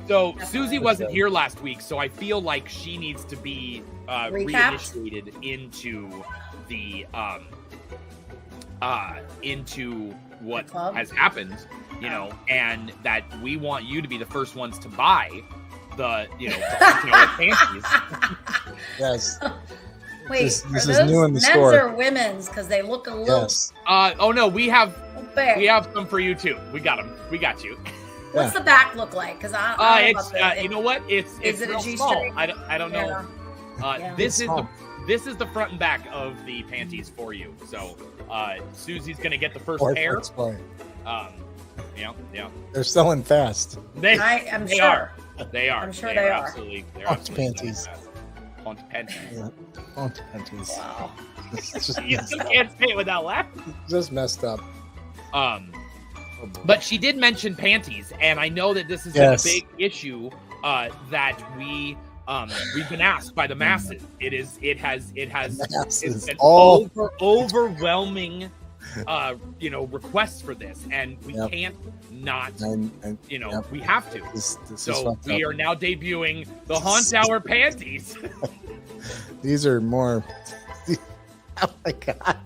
So Susie wasn't here last week, so I feel like she needs to be reinitiated into the into what has happened, you know, and that we want you to be the first ones to buy the panties. Yes. Wait, this is new in the men's store. or women's? Because they look a little. Yes. Oh no, we have big. some for you too. We got them. We got you. What's the back look like? Because it's you know what? It's it real a small. G-string? I don't know. Yeah. This is the front and back of the panties for you. So Susie's gonna get the first pair. Yeah. They're selling fast. I'm sure. They are. I'm sure they are. Absolutely. They're Font absolutely panties. Font panties. Yeah. Font panties. Wow. It's just You still can't say it without laughing. just messed up. But she did mention panties, and I know that this is a big issue that we've been asked by the masses. It's an overwhelming requests for this, and we can't not we have to. So we are now debuting the Haunt Hour panties. These are more oh my god.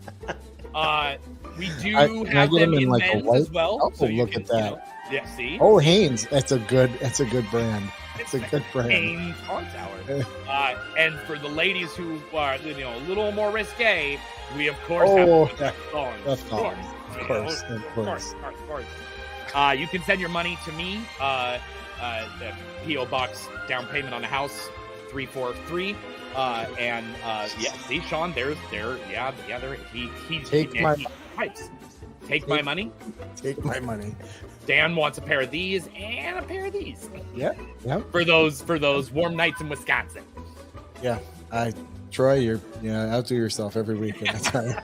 We do have them in like men's a white as well. Oh, so look at that. See? Oh, Hanes. That's a good brand. It's a good brand. Hanes Haunt Hour. And for the ladies who are a little more risque, we of course have Of course. You can send your money to me. The P.O. Box down payment on the house 343. See, Sean, he's Take my money. Take my money. Dan wants a pair of these and a pair of these. Yeah. For those warm nights in Wisconsin. Yeah. Troy, you're outdo yourself every weekend. That's right.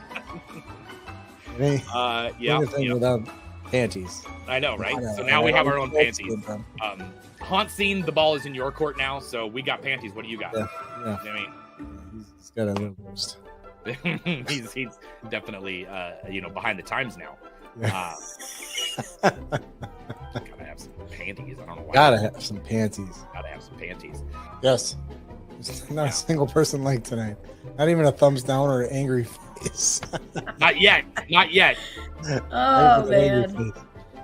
Anything without panties. I know, right? So now we have our own panties. Haunt scene, the ball is in your court now, so we got panties. What do you got? Yeah. I mean, he's got a little roast. he's definitely behind the times now. Gotta have some panties. I don't know why. Gotta have some panties. Yes. There's not a single person like tonight. Not even a thumbs down or an angry face. Not yet. Oh man.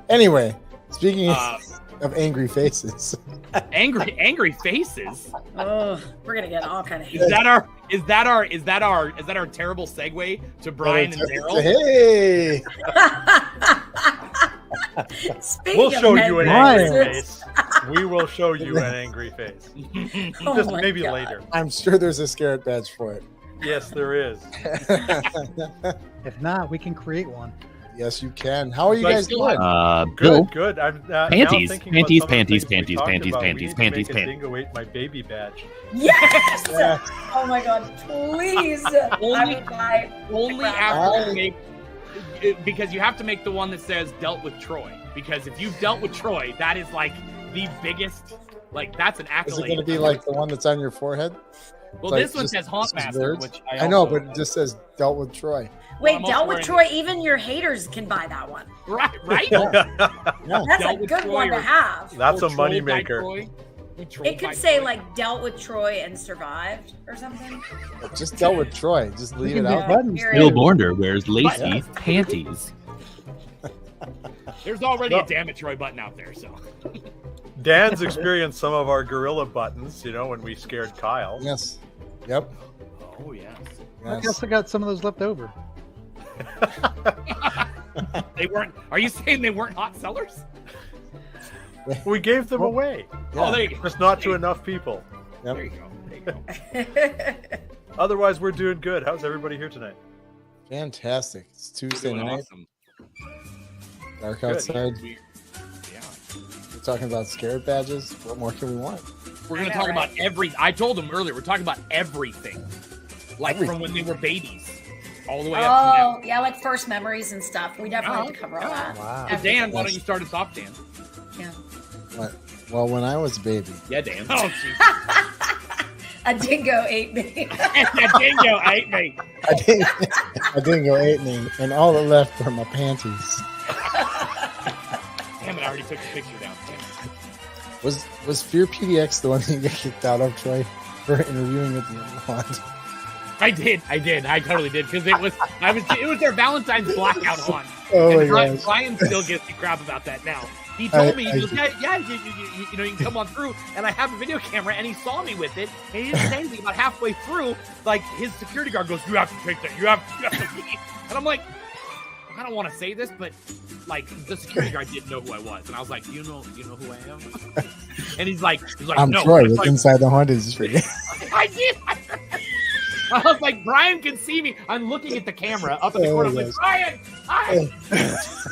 Anyway, speaking of angry faces. Angry faces. Oh, we're gonna get all kind of hate. Is that our terrible segue to Brian and Daryl? Hey. We'll show you an angry face. We will show you an angry face. Just maybe later. I'm sure there's a scarlet badge for it. Yes, there is. If not, we can create one. Yes, you can. How are you guys doing? Good. I'm panties. Panties. Dingo ate my baby badge. Yes! Oh my god, please. Only after because you have to make the one that says dealt with Troy. Because if you've dealt with Troy, that is like the biggest, that's an accolade. Is it going to be like the one that's on your forehead? Well, this one says Haunt Master, which I know, but it just says dealt with Troy. Wait, dealt with Troy, even your haters can buy that one. Right? That's a good one to have. That's a moneymaker. It could say dealt with Troy and survived or something. Just dealt with Troy. Just leave it out. Bill Bornder wears lacy panties. There's already a damn it Troy button out there, so. Dan's experienced some of our gorilla buttons, when we scared Kyle. Yes. Yep. Oh, yes. I guess I got some of those left over. They weren't. Are you saying they weren't hot sellers? We gave them away. Yeah. Oh, there you go. Just not to enough people. Yep. There you go. Otherwise, we're doing good. How's everybody here tonight? Fantastic. It's Tuesday night. Awesome. Dark outside. We're talking about scarlet badges. What more can we want? We're going to talk about I told them earlier, we're talking about everything. From when they were babies. All the way up to now. Yeah, first memories and stuff. We definitely have to cover all that. Wow. So Dan, why don't you start us off, Dan? Yeah. What? Well, when I was a baby. Yeah, Dan. Oh, jeez. A dingo ate me. A dingo ate me. A dingo ate me, and all that left were my panties. Damn it! I already took the picture down. Damn it. Was Fear PDX the one that you got kicked out of, Troy, for interviewing at the haunt? I did. I totally did because it was their Valentine's blackout haunt. Oh and my gosh. Brian still gives me crap about that now. He told me, he goes, yeah, you know, you can come on through, and I have a video camera, and he saw me with it, and he didn't say anything. About halfway through, like, his security guard goes, you have to take that, you have to leave. And I'm like, I don't want to say this, but, like, the security guard didn't know who I was, and I was like, you know who I am? And he's like, I'm no. Troy with Inside the Haunted Street. I did. I was like, Brian can see me. I'm looking at the camera up in the corner. I'm like, Brian, hi,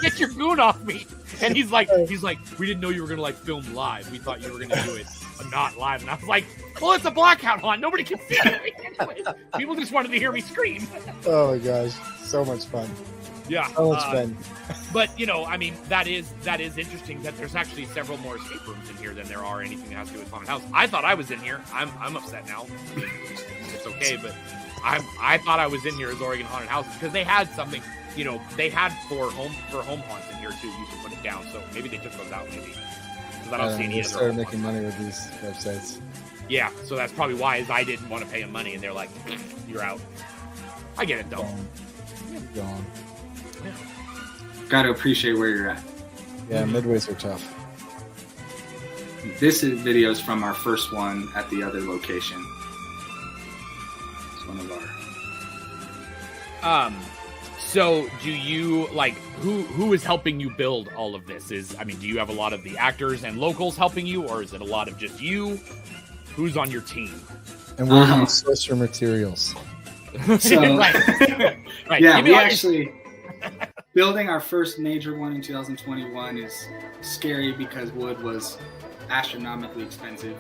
get your goon off me. And he's like, we didn't know you were gonna like film live. We thought you were gonna do it not live. And I was like, well, it's a blackout haunt. Nobody can see me. People just wanted to hear me scream. Oh my gosh, so much fun. Yeah, so much fun. But you know, I mean, that is interesting that there's actually several more escape rooms in here than there are anything that has to do with haunted house. I thought I was in here. I'm upset now. It's okay, but I thought I was in here as Oregon Haunted Houses because they had something, you know, they had for home haunts in here too. You can put it down, so maybe they took those out. Maybe because I don't see any they other. Started making money with these websites. Yeah, so that's probably why is I didn't want to pay them money, and they're like, "You're out." I get it though. Gone. Yeah. Got to appreciate where you're at. Yeah, midways are tough. This video is from our first one at the other location. It's one of our. So do you like who is helping you build all of this? Do you have a lot of the actors and locals helping you, or is it a lot of just you? Who's on your team? And where do you source your materials? So, right. Yeah, we actually building our first major one in 2021 is scary because wood was astronomically expensive.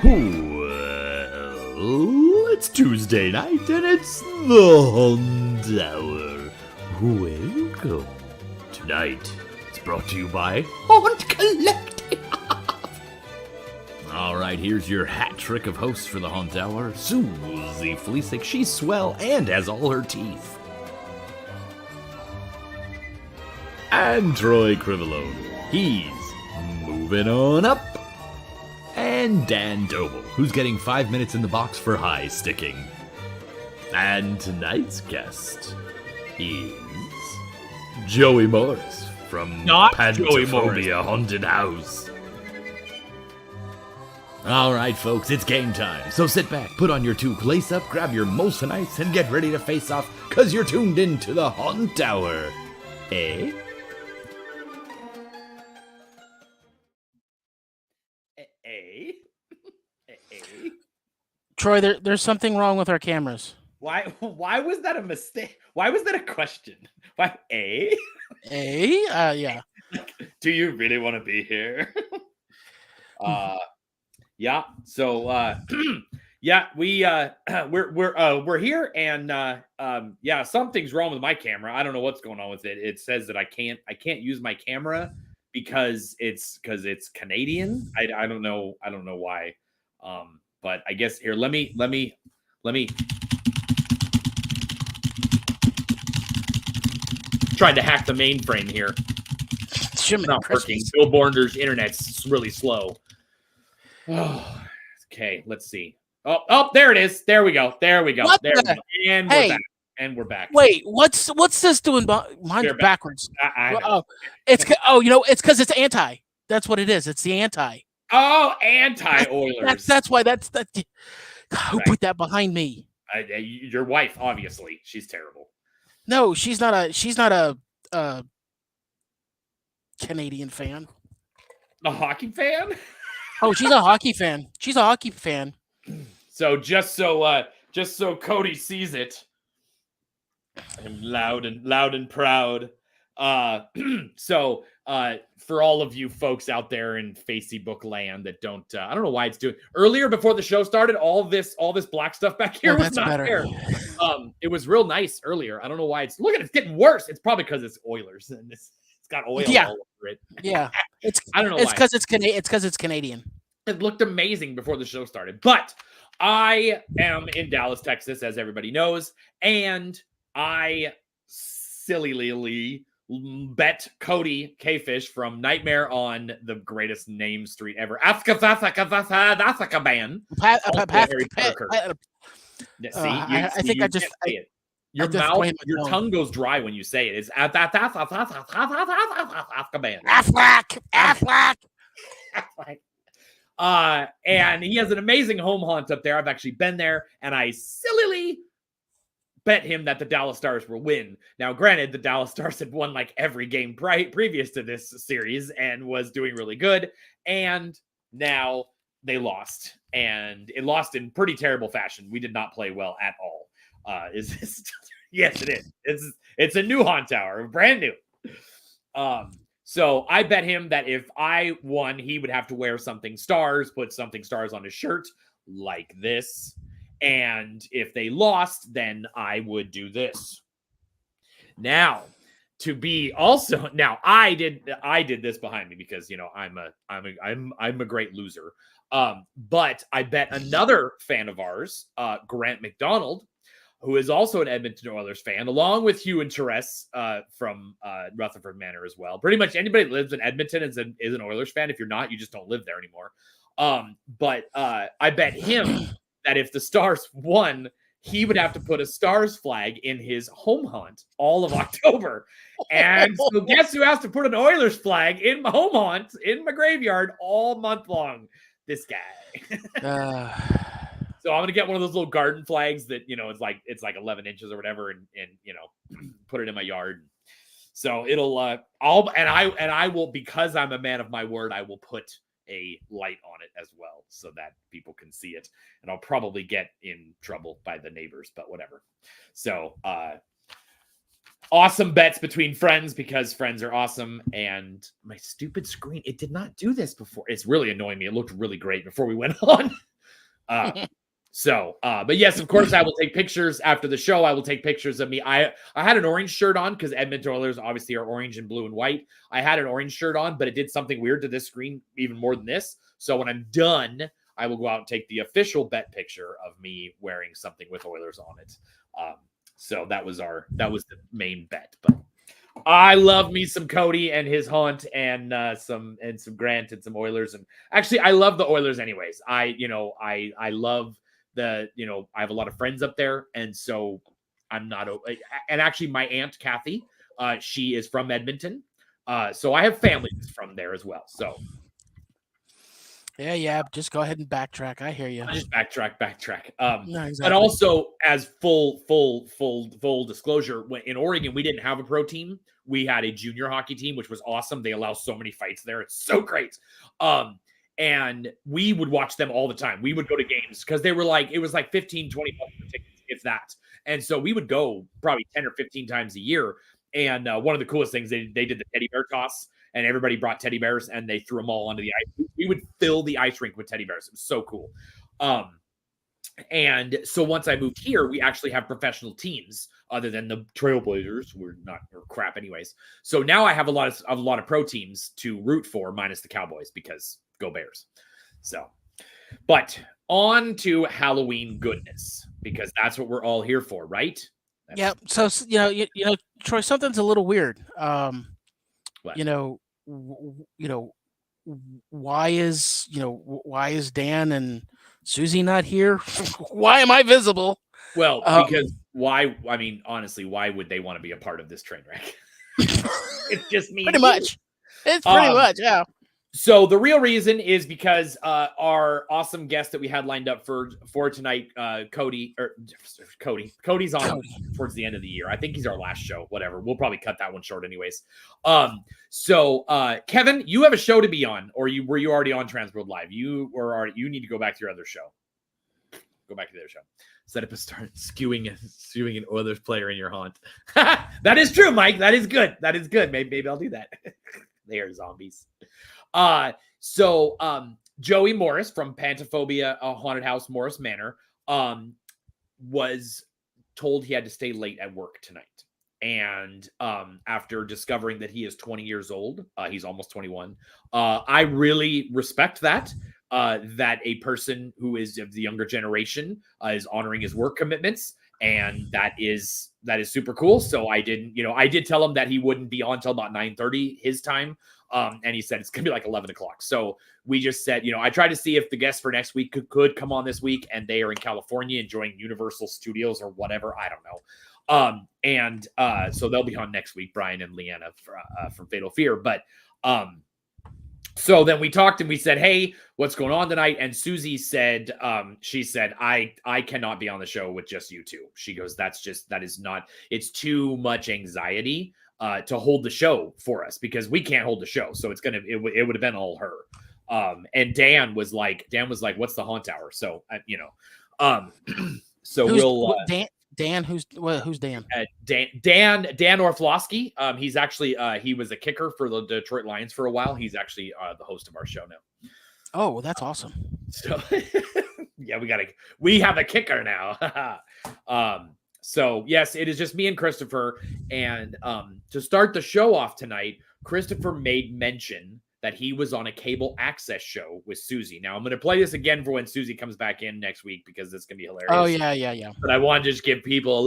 Well, it's Tuesday night and it's the Haunt Hour. Welcome. Tonight, it's brought to you by Haunt Collective. All right, here's your hat trick of hosts for the Haunt Hour. Suzie Fleesick, she's swell and has all her teeth. And Troy Crivellone, he's moving on up. And Dan Doble, who's getting 5 minutes in the box for high sticking. And tonight's guest is Joey Morris from Pantophobia Haunted House. All right, folks, it's game time. So sit back, put on your toque, lace up, grab your Molsonites, and get ready to face off, because you're tuned in to the Haunt Hour. Eh? Troy, there's something wrong with our cameras. Why was that a mistake? Why was that a question? Why, Yeah. Do you really want to be here? Yeah. So, yeah, we're here, and yeah, something's wrong with my camera. I don't know what's going on with it. It says that I can't use my camera because it's Canadian. I don't know why. But I guess here, let me trying to hack the mainframe here. It's not working. Bill Bornder's internet's really slow. Oh, okay, let's see. Oh, there it is. There we go. There we go. What there we go. And we're back. And we're back. Wait, what's this doing? Mine's backwards. It's because it's anti. That's what it is. It's the anti. Oh, anti-Oilers. That's why. Who put that behind me? Your wife, obviously. She's terrible. No, she's not a Canadian fan. A hockey fan? Oh, she's a hockey fan. She's a hockey fan. So just so Cody sees it, I'm loud and proud. So for all of you folks out there in Facebook land that don't, I don't know why it's doing earlier before the show started. All this black stuff back here was not there. It was real nice earlier. I don't know why it's getting worse. It's probably because it's Oilers and it's got oil all over it. Yeah, I don't know. It's because it's Canadian. It looked amazing before the show started. But I am in Dallas, Texas, as everybody knows, and I sillily bet Cody K-Fish from Nightmare on the greatest name street ever, Azkaban. I think I just say it. Your tongue goes dry when you say it. It's Azkaban. And he has an amazing home haunt up there. I've actually been there, and I sillily bet him that the Dallas Stars will win. Now, granted, the Dallas Stars had won like every game previous to this series and was doing really good, and now they lost, and it lost in pretty terrible fashion. We did not play well at all. Is this? Yes, it is. It's a new haunt tower, brand new. So I bet him that if I won, he would have to wear something stars, put something stars on his shirt like this. And if they lost, then I would do this. Now, I did this behind me because, you know, I'm a great loser. But I bet another fan of ours, Grant McDonald, who is also an Edmonton Oilers fan, along with Hugh and Therese from Rutherford Manor as well. Pretty much anybody that lives in Edmonton is an Oilers fan. If you're not, you just don't live there anymore. But I bet him that if the Stars won, he would have to put a Stars flag in his home haunt all of October. And so guess who has to put an Oilers flag in my home haunt, in my graveyard all month long? This guy. So I'm gonna get one of those little garden flags that, you know, it's like 11 inches or whatever, and you know, put it in my yard. So it'll I will, because I'm a man of my word, I will put a light on it as well so that people can see it. And I'll probably get in trouble by the neighbors, but whatever. So awesome bets between friends, because friends are awesome. And my stupid screen, it did not do this before. It's really annoying me. It looked really great before we went on. But yes, of course, I will take pictures after the show. I will take pictures of me. I had an orange shirt on because Edmonton Oilers obviously are orange and blue and white. I had an orange shirt on, but it did something weird to this screen even more than this. So when I'm done, I will go out and take the official bet picture of me wearing something with Oilers on it. So that was the main bet. But I love me some Cody and his haunt, and some Grant and some Oilers. And actually, I love the Oilers anyways. I love I have a lot of friends up there, and so I'm not. And actually, my aunt Kathy, she is from Edmonton, so I have family that's from there as well. So yeah, just go ahead and backtrack. I hear you. I'll just backtrack. No, exactly. But also, as full disclosure, in Oregon, we didn't have a pro team. We had a junior hockey team, which was awesome. They allow so many fights there. It's so great. And we would watch them all the time. We would go to games because it was like $15, $20 for tickets, if that. And so we would go probably 10 or 15 times a year. And one of the coolest things, they did the teddy bear toss, and everybody brought teddy bears and they threw them all onto the ice. We would fill the ice rink with teddy bears. It was so cool. And so once I moved here, we actually have professional teams other than the Trailblazers. We're crap anyways. So now I have a lot of pro teams to root for, minus the Cowboys, because go Bears. So, but on to Halloween goodness, because that's what we're all here for, right? Yeah. So you know, Troy, something's a little weird. What? Why is Dan and Suzie not here? Why am I visible? Well, because why? I mean, honestly, why would they want to be a part of this train wreck? It's just me. Pretty much. It's pretty much, yeah. So the real reason is because our awesome guest that we had lined up for tonight, Cody's on towards the end of the year. I think he's our last show. Whatever, we'll probably cut that one short anyways. So Kevin, you have a show to be on, or were you already on Transworld Live? You need to go back to your other show. Go back to the other show. Set up a start skewing an Oilers player in your haunt. That is true, Mike. That is good. Maybe I'll do that. They are zombies. So Joey Morris from Pantophobia Haunted House Morris Manor was told he had to stay late at work tonight. And after discovering that he is 20 years old, he's almost 21. I really respect that, that a person who is of the younger generation is honoring his work commitments, and that is super cool. So I did tell him that he wouldn't be on till about 9:30 his time. And he said it's gonna be like 11 o'clock. So we just said, I tried to see if the guests for next week could come on this week, and they are in California enjoying Universal Studios or whatever. I don't know. So they'll be on next week, Brian and Leanna from Fatal Fear. But so then we talked and we said, hey, what's going on tonight? And Suzie said, she said, I cannot be on the show with just you two. She goes, it's too much anxiety to hold the show for us, because we can't hold the show. So it would have been all her. And Dan was like, what's the haunt hour? So, so Dan, who's Dan? Dan Orflosky. He's actually he was a kicker for the Detroit Lions for a while. He's actually the host of our show now. Oh, well, that's awesome. So yeah, we have a kicker now. So yes, it is just me and Christopher. And to start the show off tonight, Christopher made mention that he was on a cable access show with Suzie. Now I'm going to play this again for when Suzie comes back in next week, because it's going to be hilarious. Oh yeah. But I want to just give people a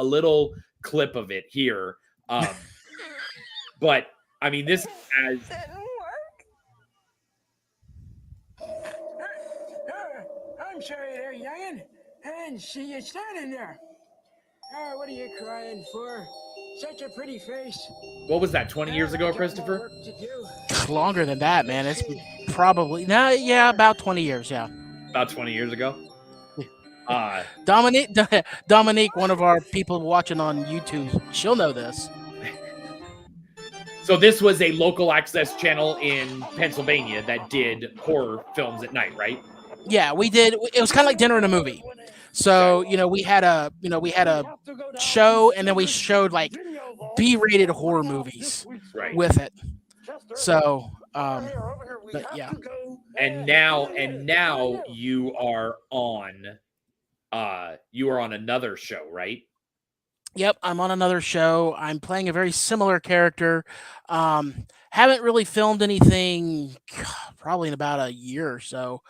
little clip of it here. But I mean, this has. I'm sorry there, youngin'. I didn't see you standing there. Oh, what are you crying for? Such a pretty face. What was that, 20 years ago, Christopher? Longer than that, man. It's probably about 20 years, yeah. About 20 years ago. Dominique, one of our people watching on YouTube, she'll know this. So this was a local access channel in Pennsylvania that did horror films at night, right? Yeah, we did. It was kind of like Dinner and a Movie. So, we had a show, and then we showed like B-rated horror movies with it. So, but yeah. And now you are on another show, right? Yep, I'm on another show. I'm playing a very similar character. Haven't really filmed anything probably in about a year or so.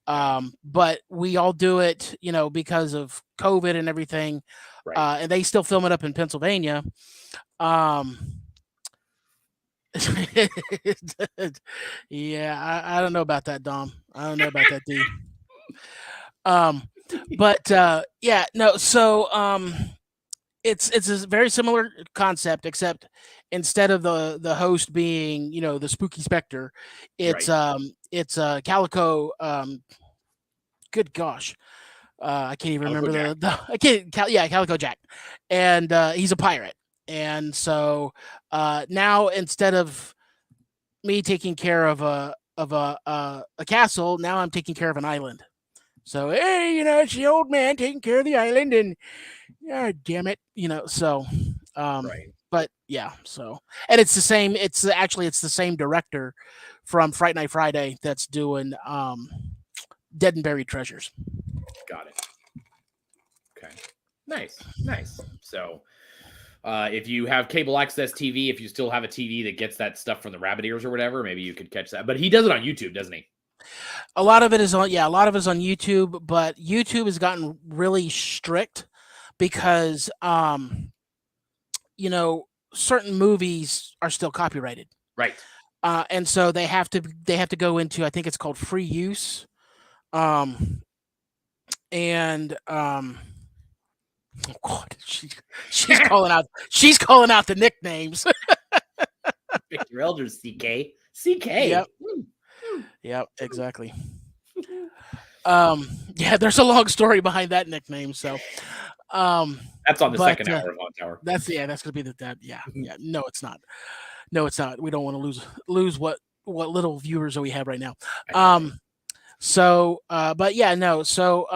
But we all do it, because of COVID and everything. Right. And they still film it up in Pennsylvania. Yeah, I don't know about that, Dom. I don't know about that, D. But yeah, no. So it's a very similar concept, except instead of the host being the spooky specter, it's Calico. Good gosh, I can't even remember Calico Jack, and he's a pirate. And so now, instead of me taking care of a castle, now I'm taking care of an island. So hey, it's the old man taking care of the island, and damn it, so right. But yeah, so, and it's the same. It's the same director from Fright Night Friday that's doing Dead and Buried Treasures. Got it. Okay. Nice. So, if you have cable access TV, if you still have a TV that gets that stuff from the rabbit ears or whatever, maybe you could catch that. But he does it on YouTube, doesn't he? A lot of it is on YouTube, but YouTube has gotten really strict because, certain movies are still copyrighted. Right. And so they have to go into, I think it's called free use. Oh God, she's calling out the nicknames. Victor Elders, CK. Yep. Yep, exactly. Yeah, there's a long story behind that nickname. So, that's on the second hour of Haunt Tower. That's gonna be that. Yeah. No, it's not. We don't want to lose what little viewers that we have right now. So, but yeah, no. So,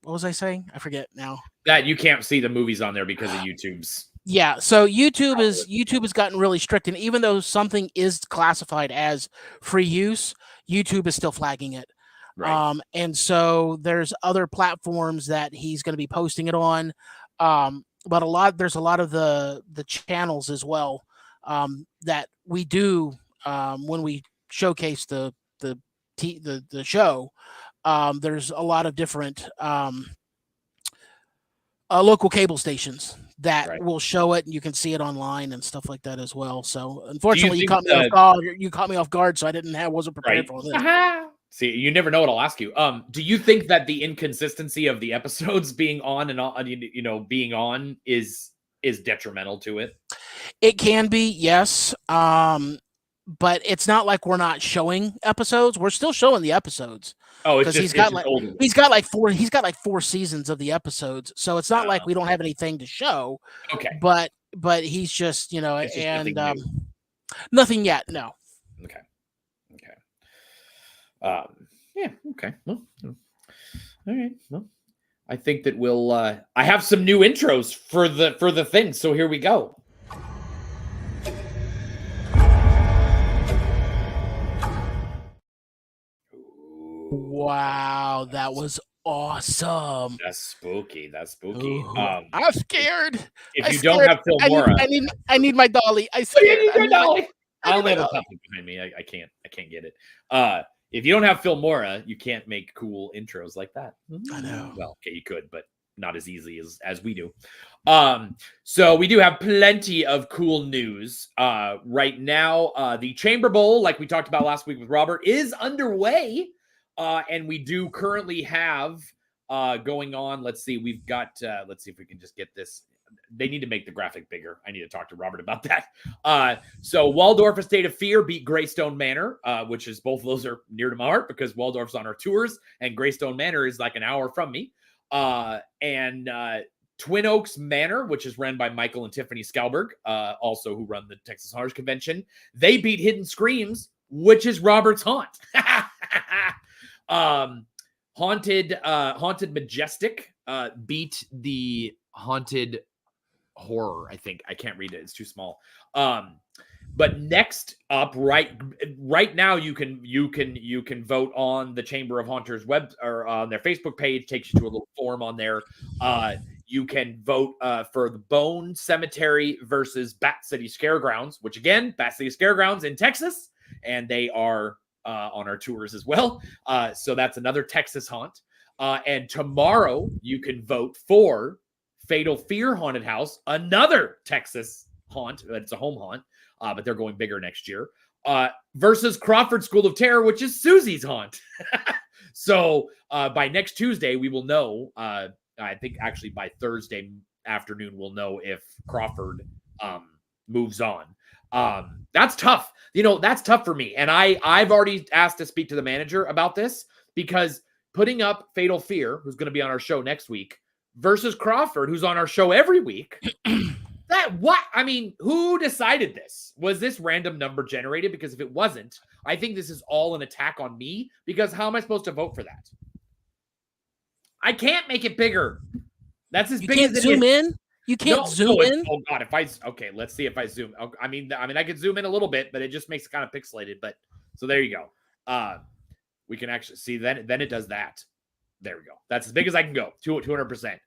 what was I saying? I forget now. That you can't see the movies on there because of YouTube's. Yeah, so YouTube has gotten really strict, and even though something is classified as free use, YouTube is still flagging it. Right. And so there's other platforms that he's going to be posting it on. But there's a lot of the channels as well that we do when we showcase the the show, there's a lot of different local cable stations that will show it, and you can see it online and stuff like that as well. So unfortunately, you caught me off guard. You caught me off guard, so I wasn't prepared for this. See, you never know what I'll ask you. Do you think that the inconsistency of the episodes being on and on, being on is detrimental to it? It can be, yes. But it's not like we're not showing episodes. We're still showing the episodes. Oh, it's just he's got like 4 seasons of the episodes. So it's not like we don't have anything to show. Okay. But he's just, nothing yet. No. Okay. Yeah. Okay. Well, all right. Well, I think that we'll. I have some new intros for the thing. So here we go. Wow, that was awesome. That's spooky. I'm scared. If you don't have Filmora, I need my dolly. I need my dolly. I only have a puppet behind me. I can't get it. If you don't have Filmora, you can't make cool intros like that. I know. Well, okay, you could, but not as easily as we do. So we do have plenty of cool news right now. The Chamber Bowl, like we talked about last week with Robert, is underway. And we do currently have going on. Let's see. We've got, let's see if we can just get this. They need to make the graphic bigger. I need to talk to Robert about that. So Waldorf Estate of Fear beat Greystone Manor, which is both of those are near to my heart because Waldorf's on our tours and Greystone Manor is like an hour from me. And Twin Oaks Manor, which is run by Michael and Tiffany Scalberg, also who run the Texas Haunted Convention. They beat Hidden Screams, which is Robert's haunt. Haunted Majestic beat the Haunted Horror. I think I can't read it; it's too small. But next up, right now, you can vote on the Chamber of Haunters web or on their Facebook page. Takes you to a little form on there. You can vote for the Bone Cemetery versus Bat City Scaregrounds, which again, Bat City Scaregrounds in Texas, and they are on our tours as well. So that's another Texas haunt. And tomorrow you can vote for Fatal Fear Haunted House, another Texas haunt. It's a home haunt, but they're going bigger next year. Versus Crawford School of Terror, which is Susie's haunt. So by next Tuesday, we will know. I think actually by Thursday afternoon, we'll know if Crawford moves on. That's tough. That's tough for me. And I've already asked to speak to the manager about this because putting up Fatal Fear, who's going to be on our show next week, versus Crawford, who's on our show every week. Who decided this? Was this random number generated? Because if it wasn't, I think this is all an attack on me because how am I supposed to vote for that? I can't make it bigger. That's as big as it is. Zoom in? You can't zoom in? Oh God, okay, let's see if I zoom. I mean, I could zoom in a little bit, but it just makes it kind of pixelated. But so there you go. We can actually see then it does that. There we go. That's as big as I can go. 200%.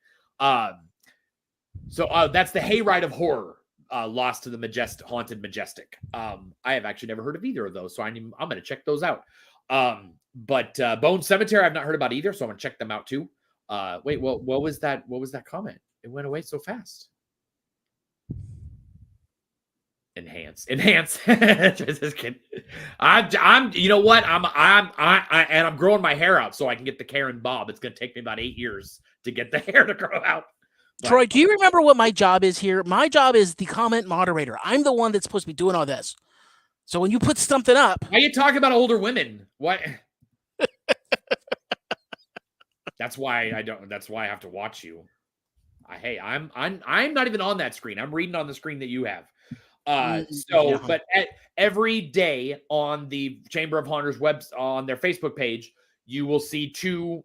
So that's the Hayride of Horror, lost to the Haunted Majestic. I have actually never heard of either of those, so I'm going to check those out. But Bone Cemetery, I've not heard about either, so I'm going to check them out too. Wait, what was that? What was that comment? It went away so fast. Enhance. Just kidding. I'm. You know what? I'm growing my hair out so I can get the Karen Bob. It's going to take me about 8 years to get the hair to grow out. But, Troy, do you remember what my job is here? My job is the comment moderator. I'm the one that's supposed to be doing all this. So when you put something up, why are you talking about older women? What? That's why I don't. That's why I have to watch you. Hey, I'm not even on that screen. I'm reading on the screen that you have. But every day on the Chamber of Haunters web on their Facebook page, you will see 2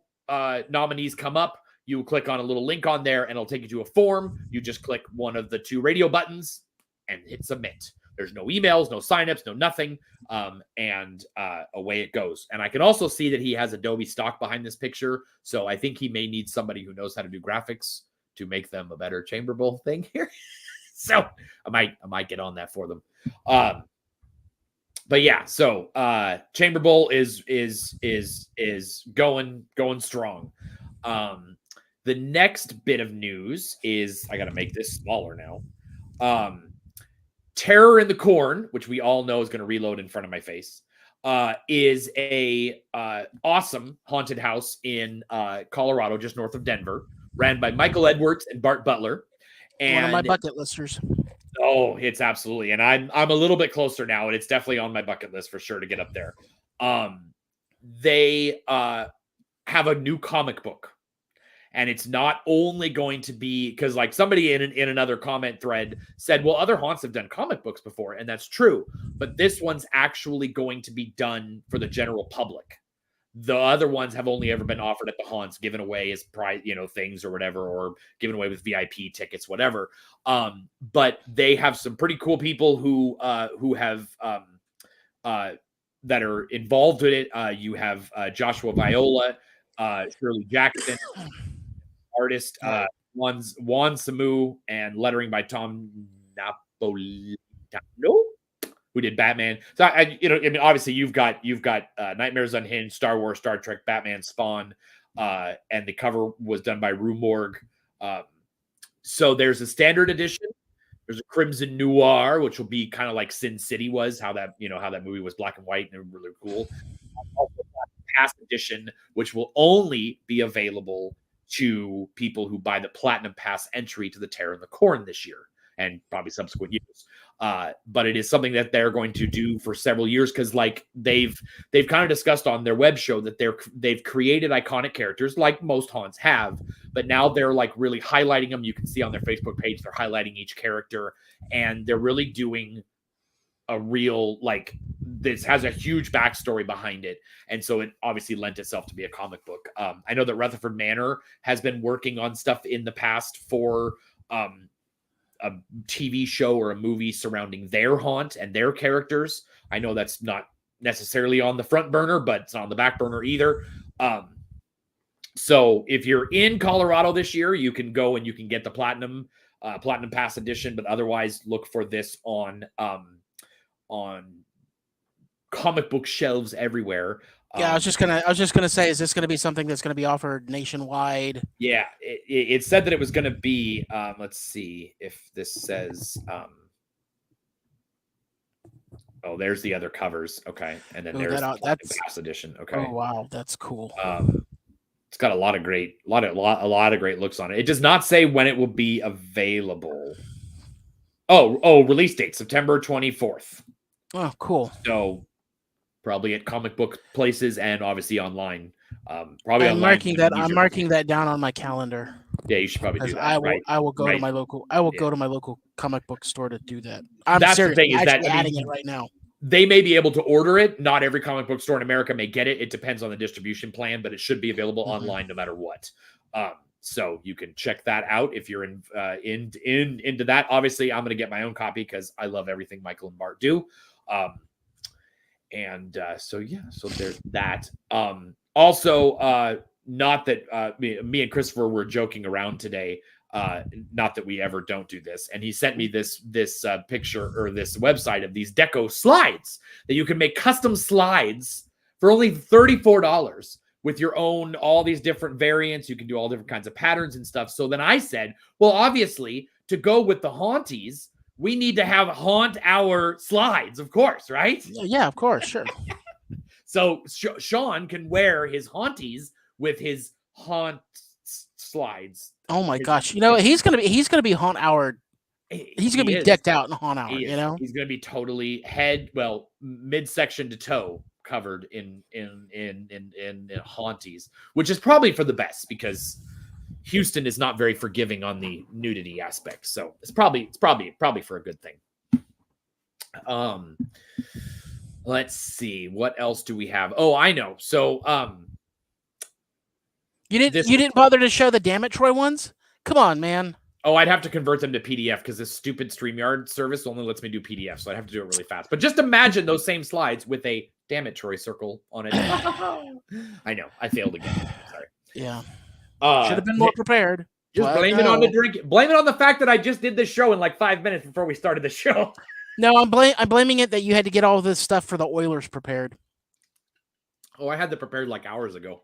nominees come up. You will click on a little link on there, and it'll take you to a form. You just click one of the 2 radio buttons and hit submit. There's no emails, no signups, no nothing, and away it goes. And I can also see that he has Adobe stock behind this picture, so I think he may need somebody who knows how to do graphics to make them a better Chamber Bowl thing here. So I might get on that for them. but yeah, so Chamber Bowl is going strong. The next bit of news is, I got to make this smaller now. Terror in the Corn, which we all know is going to reload in front of my face, is a awesome haunted house in Colorado, just north of Denver, ran by Michael Edwards and Bart Butler. And one of my bucket listers. Oh, it's absolutely. And I'm a little bit closer now, and it's definitely on my bucket list for sure to get up there. They have a new comic book. And it's not only going to be because, like, somebody in another comment thread said, well, other haunts have done comic books before, and that's true. But this one's actually going to be done for the general public. The other ones have only ever been offered at the haunts, given away as prize, things or whatever, or given away with VIP tickets, whatever. But they have some pretty cool people who have that are involved with it. You have Joshua Viola, Shirley Jackson. Artist Juan Samu, and lettering by Tom Napolitano, who did Batman. So obviously you've got Nightmares Unhinged, Star Wars, Star Trek, Batman, Spawn, and the cover was done by Rue Morgue. So there's a standard edition. There's a Crimson Noir, which will be kind of like Sin City was, how that movie was black and white and really cool. Also, Past edition, which will only be available to people who buy the Platinum Pass entry to the Terror in the Corn this year and probably subsequent years. But it is something that they're going to do for several years because, like, they've kind of discussed on their web show that they've created iconic characters like most haunts have, but now they're like really highlighting them. You can see on their Facebook page they're highlighting each character, and they're really doing a real, like, this has a huge backstory behind it, and so it obviously lent itself to be a comic book. I know that Rutherford Manor has been working on stuff in the past for a TV show or a movie surrounding their haunt and their characters. I know that's not necessarily on the front burner, but it's not on the back burner either. So if you're in Colorado this year, you can go and you can get the Platinum Pass edition, but otherwise look for this on comic book shelves everywhere. Yeah, I was just gonna say, is this gonna be something that's gonna be offered nationwide? Yeah, it said that it was gonna be. Let's see if this says. Oh, there's the other covers. Okay, and then there's the Pass edition. Okay. Oh wow, that's cool. It's got a lot of great looks on it. It does not say when it will be available. Oh, release date September 24th. Oh, cool. So probably at comic book places and obviously online. Probably I'm marking that down on my calendar. Yeah, you should probably do that. I will go to my local. Go to my local comic book store to do that. That's serious. The thing is that adding it right now. They may be able to order it. Not every comic book store in America may get it. It depends on the distribution plan, but it should be available online no matter what. So you can check that out if you're into that. Obviously, I'm going to get my own copy because I love everything Michael and Bart do. So there's that. Also, not that me and Christopher were joking around today. Not that we ever don't do this. And he sent me this picture or this website of these deco slides that you can make custom slides for only $34 with your own, all these different variants. You can do all different kinds of patterns and stuff. So then I said, well, obviously to go with the Haunties, we need to have Haunt Hour slides, of course, right? Yeah, of course, sure. So Sean can wear his Haunties with his Haunt slides. Oh my gosh! He's gonna be Haunt Hour. He's gonna be decked out in Haunt Hour. He's gonna be totally midsection to toe covered in Haunties, which is probably for the best because Houston is not very forgiving on the nudity aspect. So it's probably for a good thing. Let's see, what else do we have? Oh, I know. So you didn't bother to show the Damn It Troy ones? Come on, man. Oh, I'd have to convert them to PDF because this stupid StreamYard service only lets me do PDF, so I'd have to do it really fast. But just imagine those same slides with a Damn It Troy circle on it. I know, I failed again. Sorry. Yeah. Should have been more prepared. Just blame it on the drink. Blame it on the fact that I just did this show in like 5 minutes before we started the show. No, I'm blaming it that you had to get all this stuff for the Oilers prepared. Oh, I had that prepared like hours ago.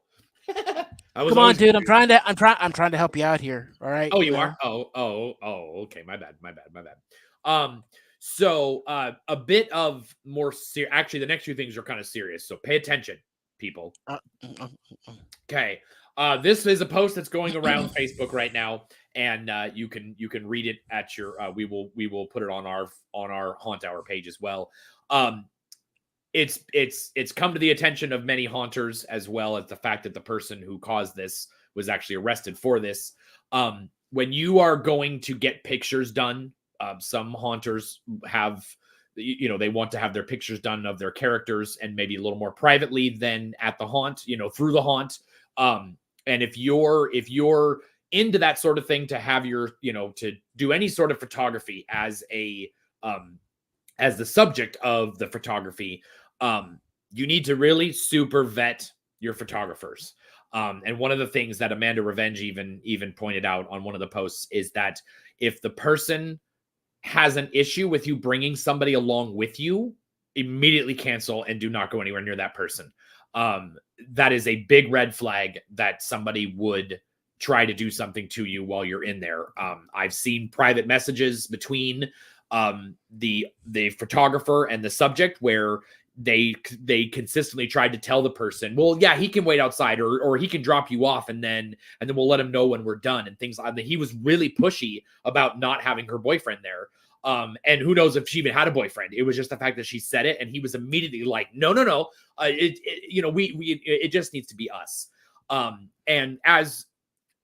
Come on, dude. I'm trying to help you out here. All right. Oh, you are? Oh, okay. My bad. So a bit of more actually, the next few things are kind of serious. So pay attention, people. Okay. This is a post that's going around Facebook right now, and you can read it at your. We will put it on our Haunt Hour page as well. It's come to the attention of many haunters, as well as the fact that the person who caused this was actually arrested for this. When you are going to get pictures done, some haunters have, they want to have their pictures done of their characters, and maybe a little more privately than at the haunt, through the haunt. And if you're into that sort of thing, to have your, to do any sort of photography as the subject of the photography, you need to really super vet your photographers. And one of the things that Amanda Revenge even pointed out on one of the posts is that if the person has an issue with you bringing somebody along with you, immediately cancel and do not go anywhere near that person. That is a big red flag that somebody would try to do something to you while you're in there. I've seen private messages between the photographer and the subject where they consistently tried to tell the person, well, yeah, he can wait outside, or he can drop you off, and then we'll let him know when we're done, and things like that. He was really pushy about not having her boyfriend there. And who knows if she even had a boyfriend. It was just the fact that she said it, and he was immediately like, no. It just needs to be us. And as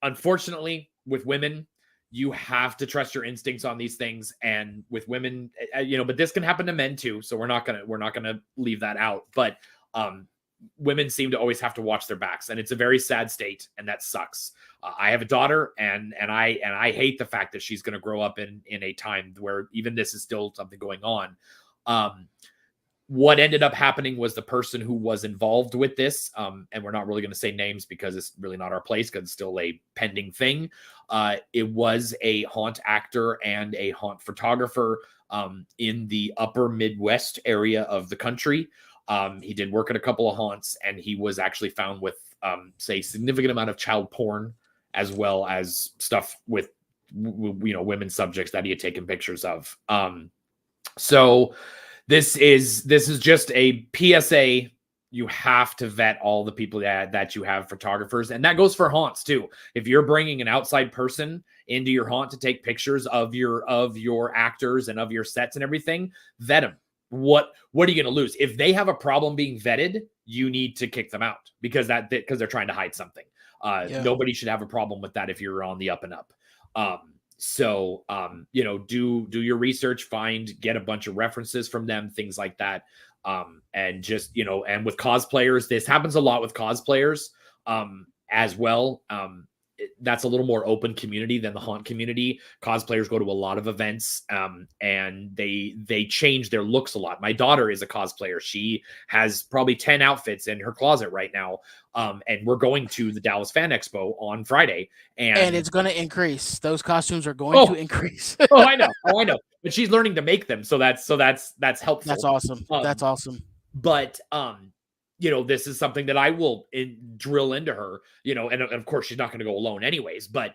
unfortunately with women, you have to trust your instincts on these things. And with women, but this can happen to men too. So we're not gonna leave that out. But women seem to always have to watch their backs, and it's a very sad state, and that sucks. I have a daughter, and I hate the fact that she's going to grow up in a time where even this is still something going on. What ended up happening was the person who was involved with this, and we're not really going to say names because it's really not our place, because it's still a pending thing. It was a haunt actor and a haunt photographer in the upper Midwest area of the country. He did work at a couple of haunts, and he was actually found with, say, significant amount of child porn, as well as stuff with, women subjects that he had taken pictures of. So this is just a PSA. You have to vet all the people that you have photographers, and that goes for haunts too. If you're bringing an outside person into your haunt to take pictures of your actors and of your sets and everything, vet them. What are you going to lose? If they have a problem being vetted, you need to kick them out because they're trying to hide something. Nobody should have a problem with that if you're on the up and up. Do your research, get a bunch of references from them, things like that. And just, and with cosplayers, this happens a lot with cosplayers as well. That's a little more open community than the haunt community. Cosplayers go to a lot of events, and they change their looks a lot. My daughter is a cosplayer. She has probably 10 outfits in her closet right now. And we're going to the Dallas Fan Expo on Friday, and it's going to increase. Those costumes are going to increase. I know. But she's learning to make them, so that's helpful. That's awesome. That's awesome. But this is something that I will drill into her, and of course she's not going to go alone anyways, but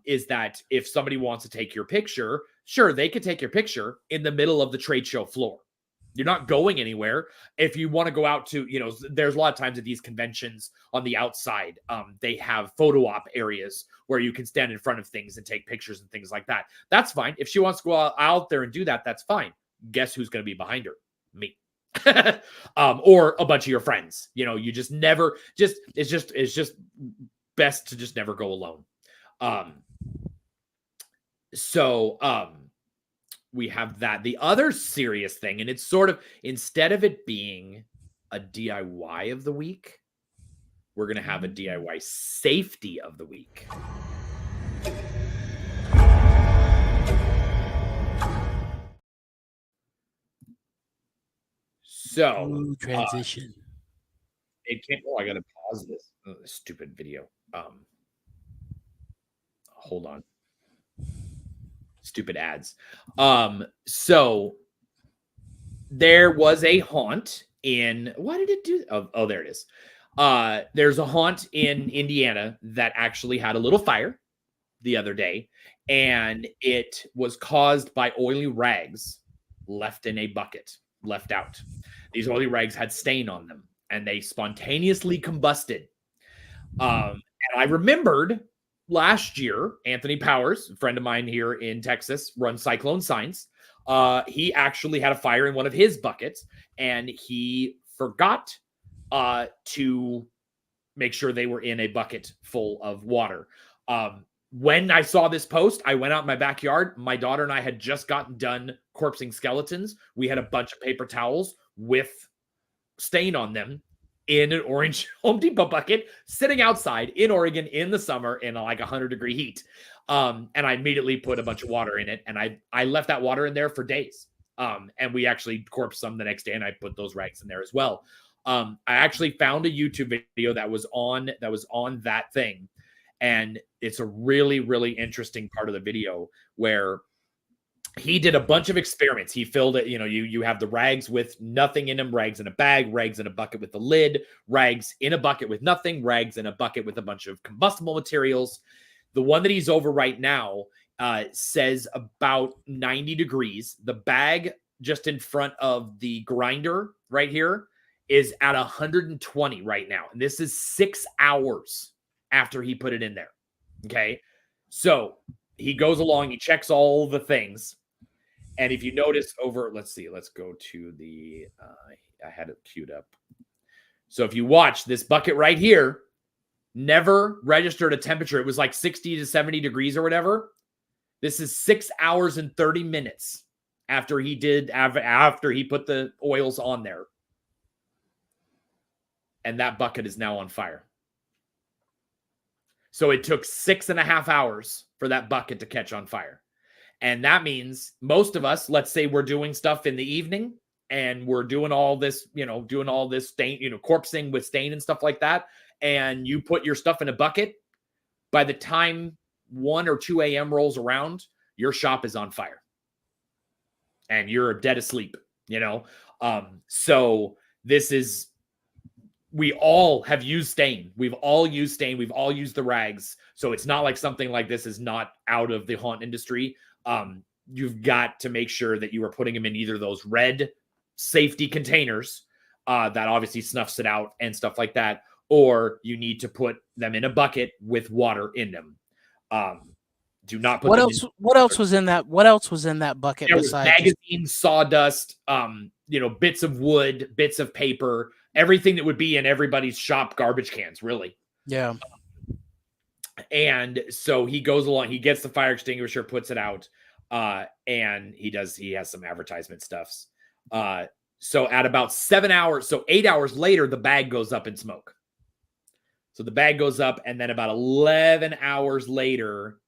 is that if somebody wants to take your picture, sure, they could take your picture in the middle of the trade show floor. You're not going anywhere. If you want to go out to, there's a lot of times at these conventions on the outside, they have photo op areas where you can stand in front of things and take pictures and things like that. That's fine. If she wants to go out there and do that, that's fine. Guess who's going to be behind her? Me. Or a bunch of your friends. You just never it's just best to just never go alone. We have that. The other serious thing, and it's sort of, instead of it being a DIY of the week, we're going to have a DIY safety of the week. So transition. It can't. Oh, I got to pause this. Stupid video. Hold on. Stupid ads. So there was a haunt in, why did it do? Oh, there it is. There's a haunt in Indiana that actually had a little fire the other day, and it was caused by oily rags left in a bucket, left out. These oily rags had stain on them, and they spontaneously combusted. And I remembered last year, Anthony Powers, a friend of mine here in Texas, runs Cyclone Signs. He actually had a fire in one of his buckets, and he forgot to make sure they were in a bucket full of water. When I saw this post, I went out in my backyard. My daughter and I had just gotten done corpsing skeletons. We had a bunch of paper towels with stain on them in an orange Home Depot bucket sitting outside in Oregon in the summer in like 100-degree heat. And I immediately put a bunch of water in it, and I left that water in there for days. And we actually corpsed some the next day, and I put those rags in there as well. I actually found a YouTube video that was on that thing. And it's a really, really interesting part of the video where he did a bunch of experiments. He filled it, you have the rags with nothing in them, rags in a bag, rags in a bucket with a lid, rags in a bucket with nothing, rags in a bucket with a bunch of combustible materials. The one that he's over right now says about 90 degrees. The bag just in front of the grinder right here is at 120 right now. And this is 6 hours after he put it in there. Okay. So he goes along, he checks all the things. And if you notice over, let's go to the, I had it queued up. So if you watch this bucket right here, never registered a temperature. It was like 60 to 70 degrees or whatever. This is 6 hours and 30 minutes after he put the oils on there. And that bucket is now on fire. So it took 6.5 hours for that bucket to catch on fire. And that means most of us, let's say we're doing stuff in the evening and we're doing all this stain, corpsing with stain and stuff like that. And you put your stuff in a bucket. By the time 1 or 2 a.m. rolls around, your shop is on fire. And you're dead asleep, So this is, we all have used stain. We've all used stain. We've all used the rags. So it's not like something like this is not out of the haunt industry. You've got to make sure that you are putting them in either those red safety containers that obviously snuffs it out and stuff like that, or you need to put them in a bucket with water in them. Do not put What else was in that? What else was in that bucket besides magazines, sawdust, bits of wood, bits of paper, everything that would be in everybody's shop garbage cans, really. Yeah. And so he goes along, he gets the fire extinguisher, puts it out, and he has some advertisement stuffs. So at about 7 hours, so 8 hours later, the bag goes up in smoke. So the bag goes up, and then about 11 hours later,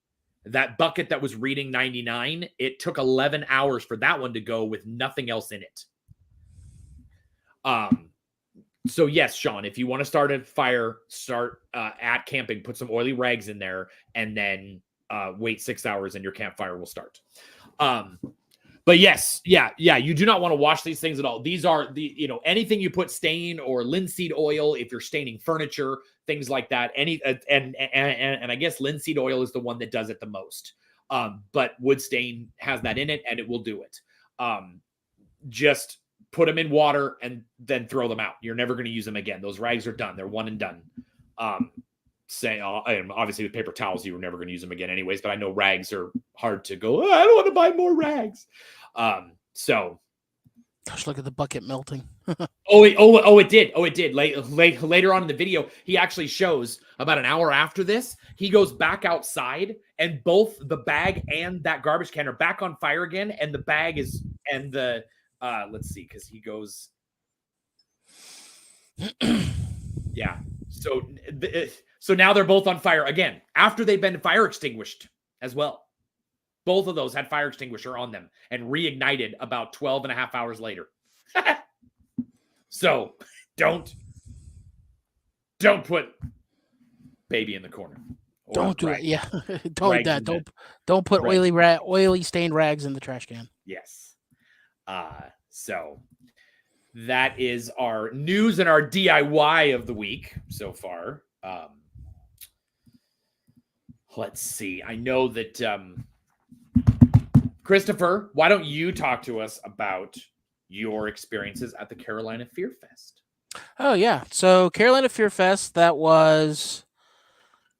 that bucket that was reading 99, it took 11 hours for that one to go with nothing else in it. So yes, Sean, if you want to start a fire, start at camping, put some oily rags in there, and then wait 6 hours and your campfire will start. But yes, you do not want to wash these things at all. These are anything you put stain or linseed oil, if you're staining furniture, things like that. And I guess linseed oil is the one that does it the most. But wood stain has that in it and it will do it. Just put them in water and then throw them out. You're never going to use them again. Those rags are done. They're one and done. And obviously with paper towels, you were never going to use them again anyways, but I know rags are hard to go, I don't want to buy more rags. So gosh, look at the bucket melting. it did. Later on in the video, he actually shows about an hour after this, he goes back outside and both the bag and that garbage can are back on fire again. And the bag is, and the, let's see, because he goes, yeah. So now they're both on fire again after they've been fire extinguished as well. Both of those had fire extinguisher on them and reignited about 12.5 hours later. So don't put baby in the corner. Don't do it. Yeah. Don't put oily stained rags in the trash can. Yes. So that is our news and our DIY of the week so far. Let's see. I know that Christopher, why don't you talk to us about your experiences at the Carolina Fear Fest? Oh yeah, so Carolina Fear Fest, that was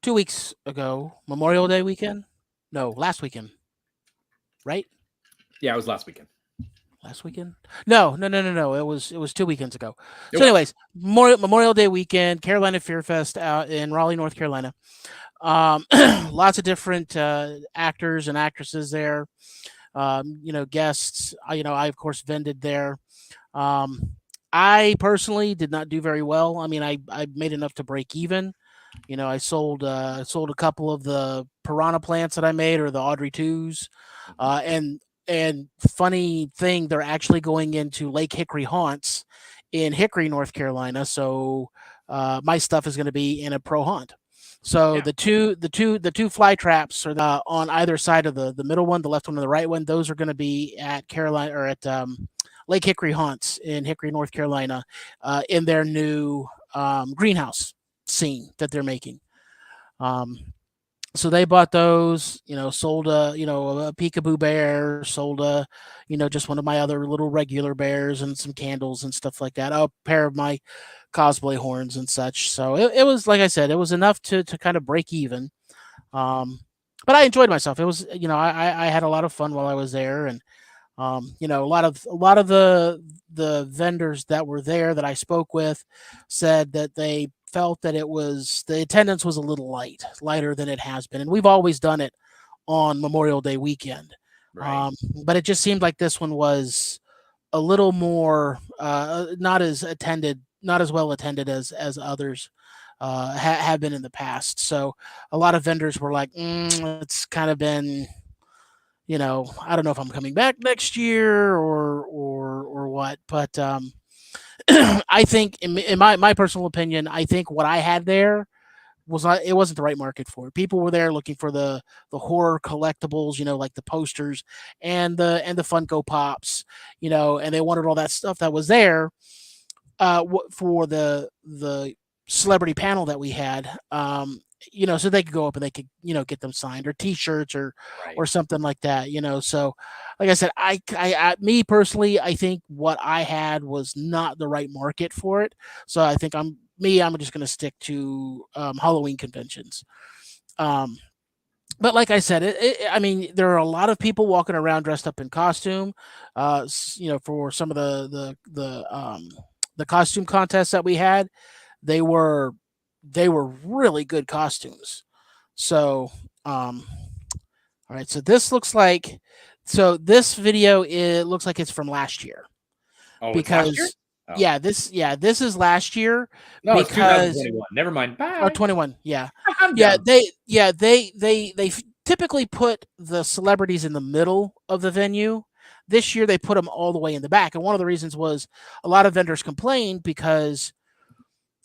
2 weeks ago, Memorial Day weekend. No, last weekend, right? Yeah, it was last weekend. Last weekend? No. It was 2 weekends ago. So, anyways, Memorial Day weekend, Carolina Fear Fest out in Raleigh, North Carolina. Lots of different actors and actresses there. Guests. I of course vended there. I personally did not do very well. I mean, I made enough to break even. I sold a couple of the piranha plants that I made, or the Audrey 2s, and funny thing, they're actually going into Lake Hickory haunts in Hickory, North Carolina. So my stuff is going to be in a pro haunt. So the two fly traps are on either side of the middle one, the left one and the right one. Those are going to be at Carolina, or at Lake Hickory haunts in Hickory, North Carolina, in their new greenhouse scene that they're making. So they bought those, sold a peekaboo bear, sold just one of my other little regular bears and some candles and stuff like that. A pair of my cosplay horns and such. So it was, like I said, it was enough to kind of break even. But I enjoyed myself. It was, I had a lot of fun while I was there. And, a lot of the vendors that were there that I spoke with said that they felt that the attendance was a little lighter than it has been. And we've always done it on Memorial Day weekend. Right. But it just seemed like this one was a little more, not as well attended as others have been in the past. So a lot of vendors were like, it's kind of been, I don't know if I'm coming back next year or what, but I think in my personal opinion, I think what I had there wasn't the right market for it. People were there looking for the horror collectibles, like the posters and the Funko Pops, and they wanted all that stuff that was there for the celebrity panel that we had. So they could go up and they could, get them signed, or T-shirts or something like that, So, like I said, me personally, I think what I had was not the right market for it. So I think I'm just going to stick to Halloween conventions. But like I said, I mean, there are a lot of people walking around dressed up in costume, for some of the costume contests that we had. They were really good costumes. So, all right. So this this video, it looks like it's from last year. Oh, because it's last year? Oh. this is last year. No, because, it's 2021. Never mind. Bye. Or 21. Yeah. I'm done. They typically put the celebrities in the middle of the venue. This year they put them all the way in the back. And one of the reasons was a lot of vendors complained because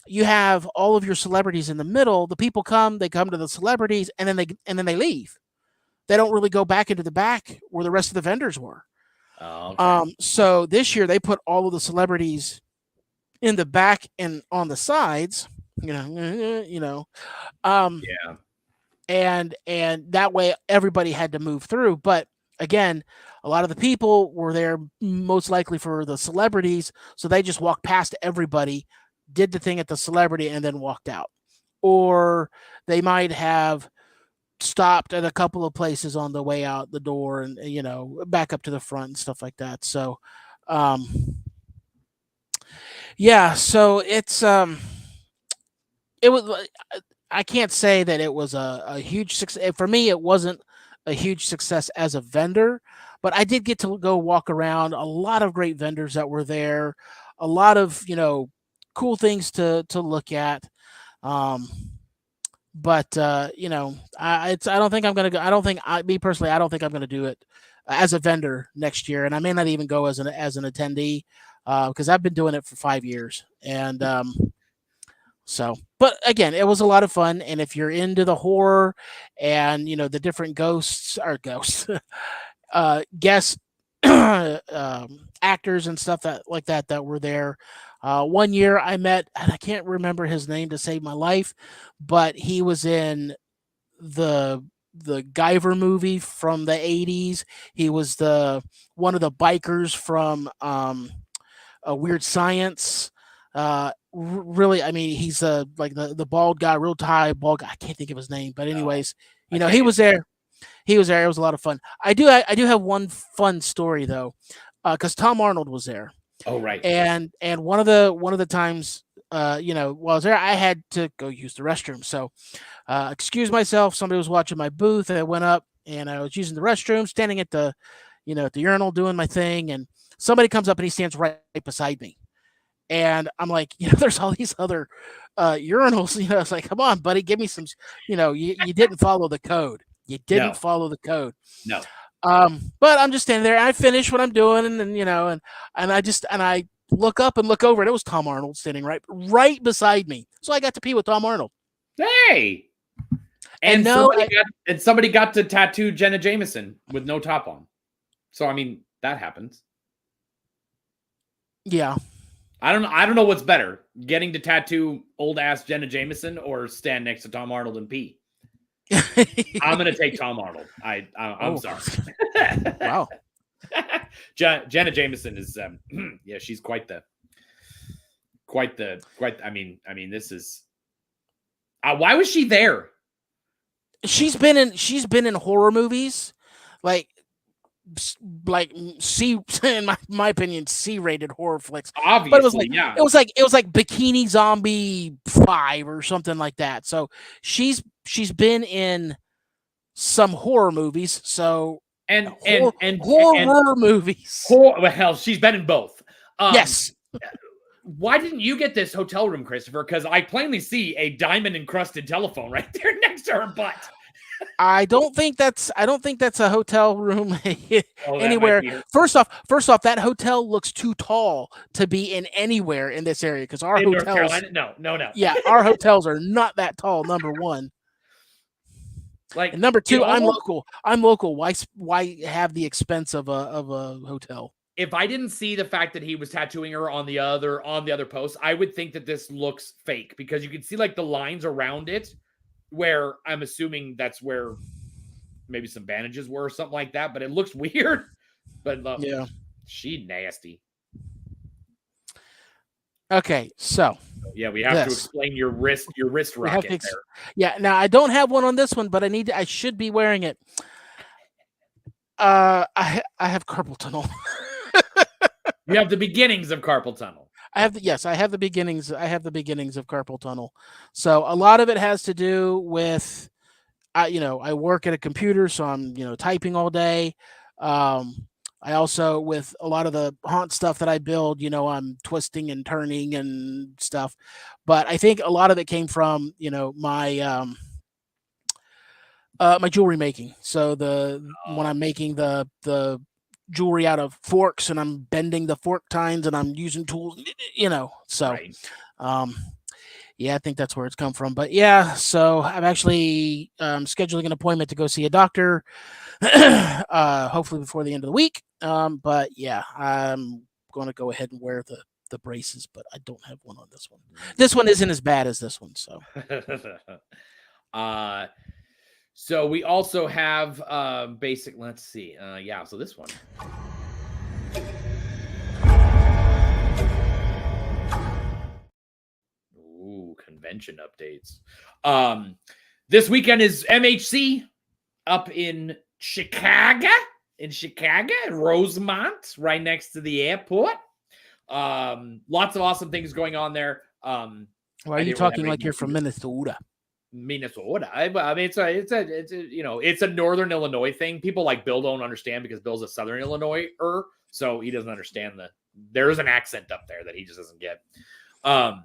you have all of your celebrities in the middle. The people they come to the celebrities, and then they leave. They don't really go back into the back where the rest of the vendors were. Oh, okay. So this year they put all of the celebrities in the back and on the sides, yeah. And that way everybody had to move through. But again, a lot of the people were there most likely for the celebrities. So they just walked past everybody, did the thing at the celebrity, and then walked out. Or they might have stopped at a couple of places on the way out the door and, back up to the front and stuff like that. So, so it's, it was, I can't say that it was a huge success. For me, it wasn't a huge success as a vendor, but I did get to go walk around. A lot of great vendors that were there, a lot of, cool things to look at. But I don't think I'm going to go. I don't think I'm going to do it as a vendor next year. And I may not even go as an attendee, because I've been doing it for 5 years. And, but again, it was a lot of fun. And if you're into the horror and, the different guests, guest actors and stuff like that were there. One year I met, and I can't remember his name to save my life, but he was in the Guyver movie from the 80s. He was one of the bikers from a Weird Science. Really, I mean, he's like the bald guy, real tight bald guy. I can't think of his name, but anyways, he was there. He was there. It was a lot of fun. I do have one fun story though, because Tom Arnold was there. Oh right. And one of the times, while I was there, I had to go use the restroom. So, excuse myself. Somebody was watching my booth, and I went up and I was using the restroom, standing at the urinal doing my thing, and somebody comes up and he stands right beside me. And I'm like, there's all these other urinals. It's like, come on, buddy, give me some. You didn't follow the code. You didn't follow the code. No. But I'm just standing there. And I finish what I'm doing, and I look up and look over, and it was Tom Arnold standing right beside me. So I got to pee with Tom Arnold. Hey. And somebody got to tattoo Jenna Jameson with no top on. So I mean, that happens. Yeah. I don't know what's better, getting to tattoo old ass Jenna Jameson or stand next to Tom Arnold and pee. I'm gonna take Tom Arnold. I'm sorry. Wow. Jenna Jameson is she's quite the I mean this is why was she there? She's been in horror movies, like C, in my opinion, C-rated horror flicks. Obviously, but it was like Bikini Zombie 5 or something like that. So she's been in some horror movies. So horror movies. Well, she's been in both. Yes. Why didn't you get this hotel room, Christopher? Because I plainly see a diamond encrusted telephone right there next to her butt. I don't think that's a hotel room anywhere. First off, that hotel looks too tall to be in anywhere in this area, because our hotels. North Carolina? No. Yeah, our hotels are not that tall. Number one. And number two, I'm local. Why have the expense of a hotel? If I didn't see the fact that he was tattooing her on the other post, I would think that this looks fake, because you can see like the lines around it, where I'm assuming that's where maybe some bandages were or something like that, but it looks weird. But yeah, she nasty. Okay, so yeah, we have to explain your wrist rocket there. Yeah, now I don't have one on this one, but I should be wearing it. I have carpal tunnel. You have the beginnings of carpal tunnel. I have the beginnings. I have the beginnings of carpal tunnel. So a lot of it has to do with, I work at a computer, so I'm, typing all day. I also, with a lot of the haunt stuff that I build, I'm twisting and turning and stuff. But I think a lot of it came from, my my jewelry making. So when I'm making the jewelry out of forks, and I'm bending the fork tines, and I'm using tools, so right. Yeah, I think that's where it's come from. But yeah, so I'm actually scheduling an appointment to go see a doctor, hopefully before the end of the week. But yeah, I'm going to go ahead and wear the braces, but I don't have one on this one. This one isn't as bad as this one, so. So we also have basic, let's see. So this one. Ooh, convention updates. This weekend is MHC up in Chicago, Rosemont, right next to the airport. Lots of awesome things going on there. Why are you talking like you're from Minnesota? I mean, it's a Northern Illinois thing. People like Bill don't understand, because Bill's a Southern Illinoiser, so he doesn't understand there is an accent up there that he just doesn't get. I've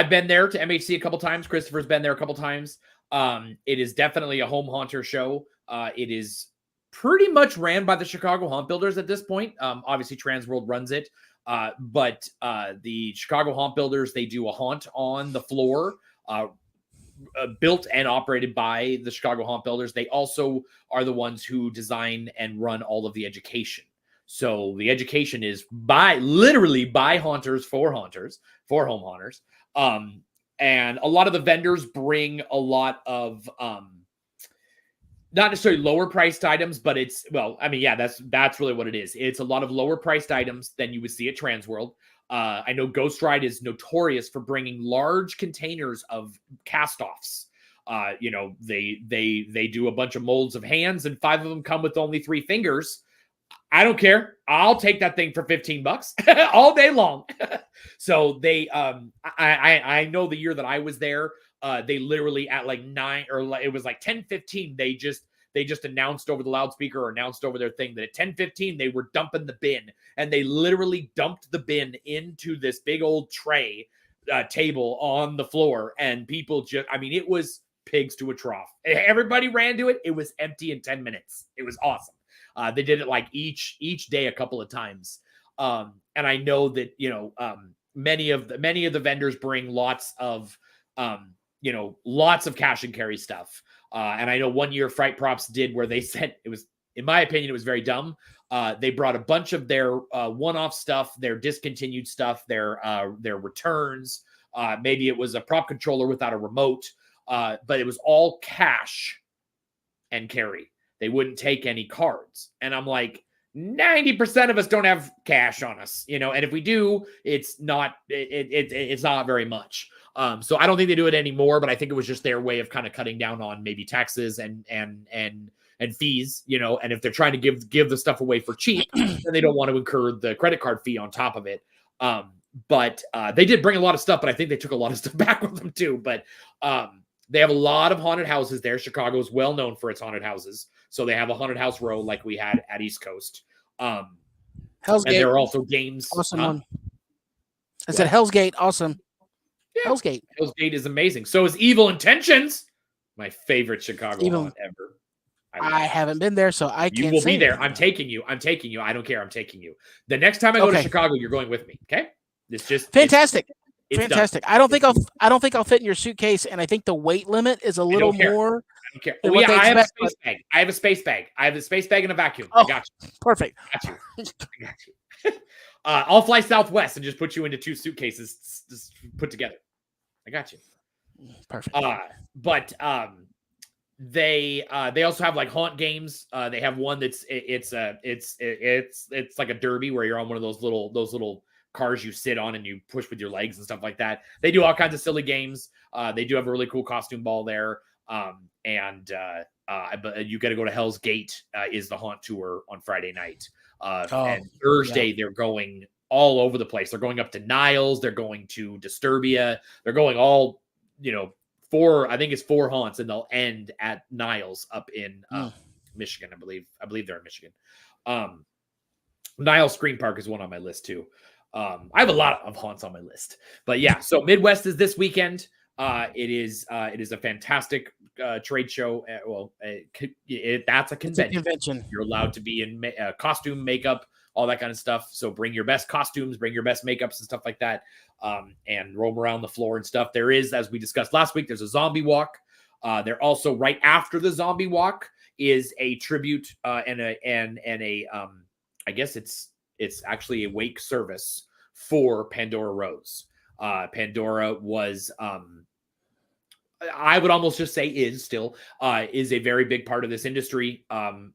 been there to MHC a couple times. Christopher's been there a couple times. It is definitely a home haunter show. It is pretty much ran by the Chicago Haunt Builders at this point. Obviously Transworld runs it. But the Chicago Haunt Builders, they do a haunt on the floor built and operated by the Chicago Haunt Builders. They also are the ones who design and run all of the education. So the education is literally by haunters, for home haunters. And a lot of the vendors bring a lot of not necessarily lower priced items, but that's really what it is. It's a lot of lower priced items than you would see at Transworld. I know Ghost Ride is notorious for bringing large containers of cast-offs. They do a bunch of molds of hands, and 5 of them come with only 3 fingers. I don't care. I'll take that thing for $15 all day long. So they, I know the year that I was there, they literally at like 9 or it was like 10:15. They just announced over the loudspeaker or announced over their thing that at 10:15 they were dumping the bin, and they literally dumped the bin into this big old tray table on the floor, and people it was pigs to a trough. Everybody ran to it. It was empty in 10 minutes. It was awesome. They did it like each day a couple of times. And I know that, many of the vendors bring lots of cash and carry stuff. And I know one year Fright Props did where they sent, in my opinion, it was very dumb. They brought a bunch of their one-off stuff, their discontinued stuff, their returns. Maybe it was a prop controller without a remote, but it was all cash and carry. They wouldn't take any cards. And I'm like, 90% of us don't have cash on us, and if we do, it's not very much. So I don't think they do it anymore, but I think it was just their way of kind of cutting down on maybe taxes and fees, and if they're trying to give the stuff away for cheap, then they don't want to incur the credit card fee on top of it. But they did bring a lot of stuff, but I think they took a lot of stuff back with them too. But they have a lot of haunted houses there. Chicago is well known for its haunted houses. So they have a haunted house row like we had at East Coast. Hell's Gate. And there are also games. Awesome one. I said Hell's Gate. Awesome. Yeah. Hell's Gate. Hell's Gate is amazing. So is Evil Intentions. My favorite Chicago haunt ever. I haven't been there, so I can't. You will be there. I'm taking you. I don't care. I'm taking you. The next time I go to Chicago, you're going with me. Okay. It's just fantastic. It's fantastic. Done. I don't think I'll fit in your suitcase, and I think the weight limit is a little more. I don't care. Oh, yeah, I have a space bag. I have a space bag and a vacuum. I got you. Perfect. I got you. I'll fly Southwest and just put you into 2 suitcases just put together. I got you. Perfect. But they also have like haunt games. They have one that's it's like a derby where you're on one of those little cars you sit on and you push with your legs and stuff like that. They do all kinds of silly games. They do have a really cool costume ball there. But you got to go to Hell's Gate is the haunt tour on Friday night. And Thursday they're going all over the place. They're going up to Niles. They're going to Disturbia. They're going all, 4 haunts, and they'll end at Niles up in Michigan. I believe they're in Michigan. Niles Screen Park is one on my list too. I have a lot of haunts on my list, but yeah. So Midwest is this weekend. It is a fantastic trade show. That's a convention. You're allowed to be in costume, makeup, all that kind of stuff. So bring your best costumes, bring your best makeups and stuff like that, and roam around the floor and stuff. There is, as we discussed last week, there's a zombie walk. There also, right after the zombie walk, is a tribute and a I guess it's actually a wake service for Pandora Rose. Pandora was I would almost just say is a very big part of this industry,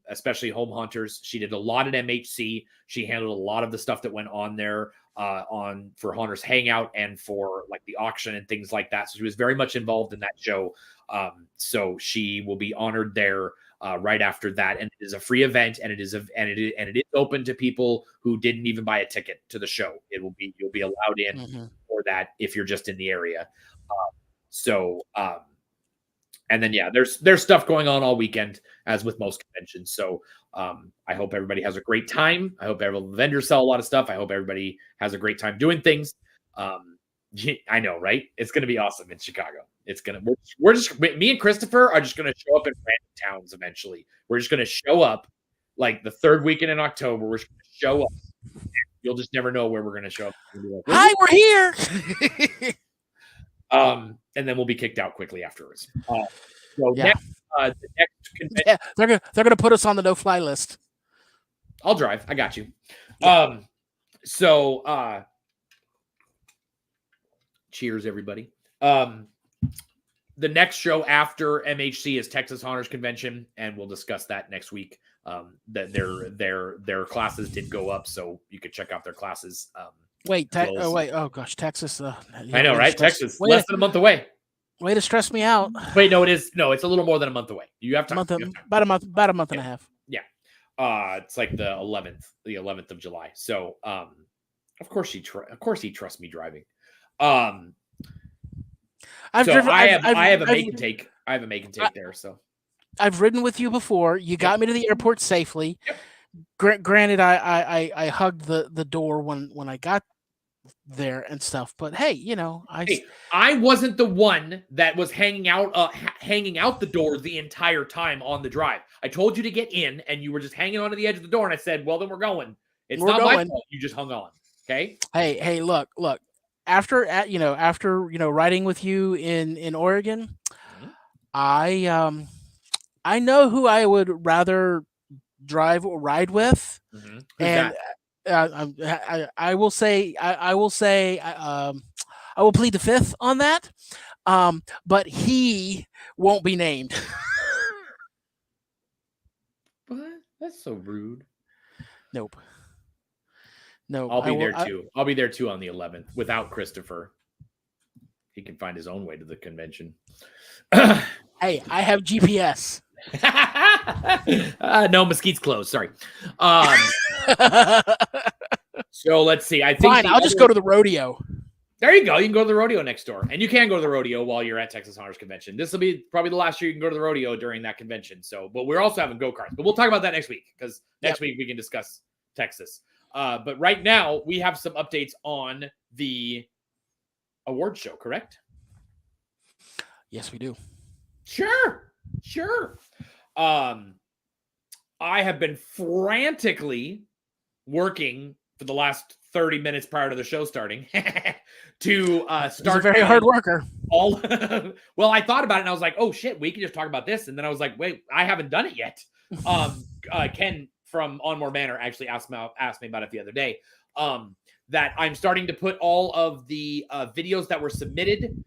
especially home haunters. She did a lot at MHC. She handled a lot of the stuff that went on there for Haunters Hangout and for like the auction and things like that. So she was very much involved in that show. So she will be honored there right after that, and it is a free event, and it is open to people who didn't even buy a ticket to the show. You'll be allowed in for that if you're just in the area. And then there's stuff going on all weekend as with most conventions. So I hope everybody has a great time. I hope the vendors sell a lot of stuff. I hope everybody has a great time doing things. I know, right? It's going to be awesome in Chicago. Me and Christopher are just going to show up in random towns eventually. We're just going to show up like the 3rd weekend in October. We're just going to show up. You'll just never know where we're going to show up. Hi, we're here. and then we'll be kicked out quickly afterwards. So Yeah. the next convention, Yeah, they're gonna put us on the no-fly list. I'll drive. I got you. Yeah. So cheers, everybody. The next show after MHC is Texas Honors Convention, and we'll discuss that next week. That their classes did go up, so you could check out their classes. Oh gosh, Texas. I know, right? Texas, less than a month away. Way to stress me out. Wait, no, it is. No, it's a little more than a month away. You have time. About a month and a half. Yeah. It's like the 11th of July. So, of course he trusts me driving. I have a make and take. I have a make and take there. So I've ridden with you before. You got me to the airport safely. Yep. Granted, I hugged the door when I got there and stuff. But hey, I wasn't the one that was hanging out the door the entire time on the drive. I told you to get in, and you were just hanging onto the edge of the door. And I said, "Well, then we're going." It's not my fault. You just hung on. Okay. Hey, look. After riding with you in Oregon, I know who I would rather drive or ride with, and I will plead the fifth on that, but he won't be named. What? That's so rude. Nope. No, I'll be there too. I'll be there too on the 11th without Christopher. He can find his own way to the convention. Hey, I have GPS. No, Mesquite's closed. Sorry. So let's see. I think fine. I'll just go to the rodeo. There you go. You can go to the rodeo next door, and you can go to the rodeo while you're at Texas Honors Convention. This will be probably the last year you can go to the rodeo during that convention. So, but we're also having go-karts. But we'll talk about that next week because next week we can discuss Texas. But right now we have some updates on the award show, correct? Yes, we do. Sure. I have been frantically working for the last 30 minutes prior to the show starting to start. He's a very hard worker. Well, I thought about it and I was like, oh shit, we can just talk about this. And then I was like, wait, I haven't done it yet. Ken from On More Manor actually asked me about it the other day. That I'm starting to put all of the videos that were submitted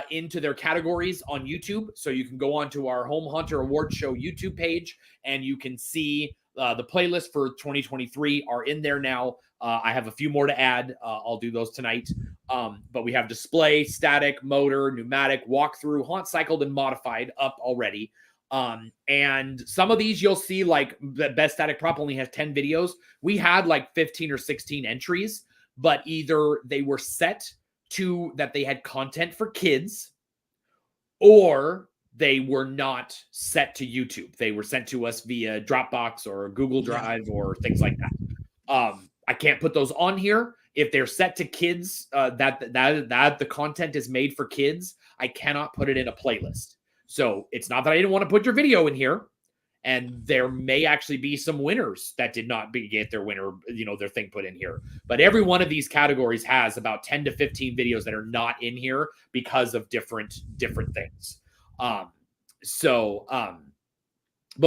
into their categories on YouTube. So you can go onto our Home Hunter Award Show YouTube page and you can see the playlist for 2023 are in there now. I have a few more to add. I'll do those tonight. But we have display, static, motor, pneumatic, walkthrough, haunt cycled, and modified up already. And some of these you'll see, like the best static prop only has 10 videos. We had like 15 or 16 entries, but either they were set to that they had content for kids, or they were not set to YouTube. They were sent to us via Dropbox or Google Drive or things like that. I can't put those on here. If they're set to kids, that the content is made for kids, I cannot put it in a playlist. So it's not that I didn't want to put your video in here, and there may actually be some winners that did not get their winner, their thing put in here. But every one of these categories has about 10 to 15 videos that are not in here because of different things. But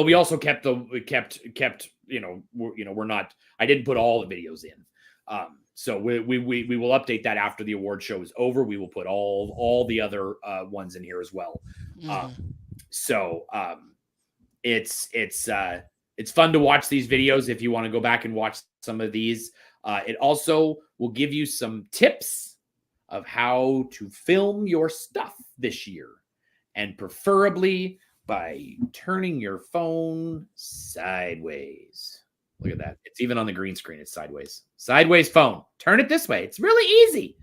we also kept we're not, I didn't put all the videos in. So we will update that after the award show is over. We will put all the other ones in here as well. It's fun to watch these videos if you want to go back and watch some of these. It also will give you some tips of how to film your stuff this year, and preferably by turning your phone sideways. Look at that. It's even on the green screen. It's sideways. Sideways phone. Turn it this way. It's really easy.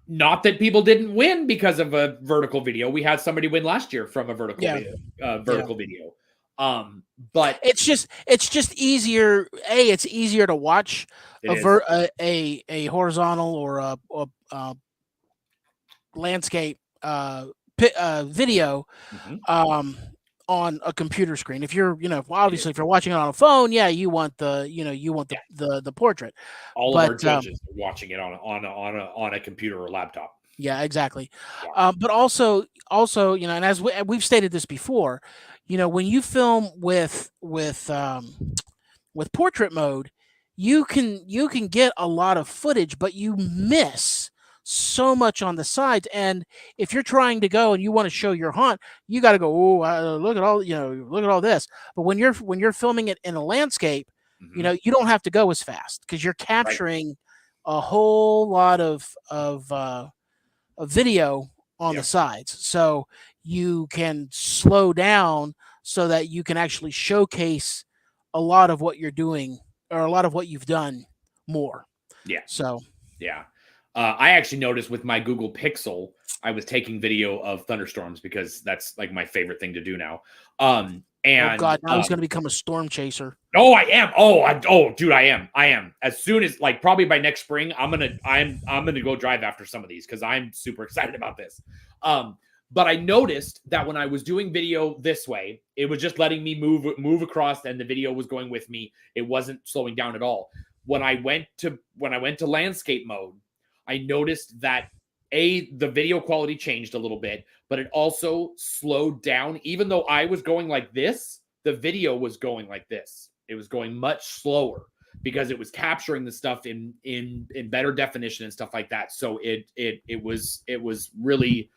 Not that people didn't win because of a vertical video. We had somebody win last year from a vertical video. But it's just easier. It's easier to watch a horizontal or a landscape video on a computer screen. If you're, obviously if you're watching it on a phone, yeah, you want the portrait. All of our judges are watching it on a computer or laptop. Yeah, exactly. Yeah. But also, and as we've stated this before, when you film with portrait mode, you can get a lot of footage, but you miss so much on the sides. And if you're trying to go and you want to show your haunt, you got to go, look at all this. But when you're filming it in a landscape, you don't have to go as fast because you're capturing a whole lot of video on the sides. So you can slow down so that you can actually showcase a lot of what you're doing or a lot of what you've done more. Yeah. So, yeah. I actually noticed with my Google Pixel, I was taking video of thunderstorms because that's like my favorite thing to do now. And oh God, now he's going to become a storm chaser. Oh, I am. Oh, dude, I am. As soon as probably by next spring, I'm gonna go drive after some of these because I'm super excited about this. But I noticed that when I was doing video this way, it was just letting me move across, and the video was going with me. It wasn't slowing down at all. When I went to landscape mode, I noticed that the video quality changed a little bit, but it also slowed down. Even though I was going like this, the video was going like this. It was going much slower because it was capturing the stuff in better definition and stuff like that. So it was really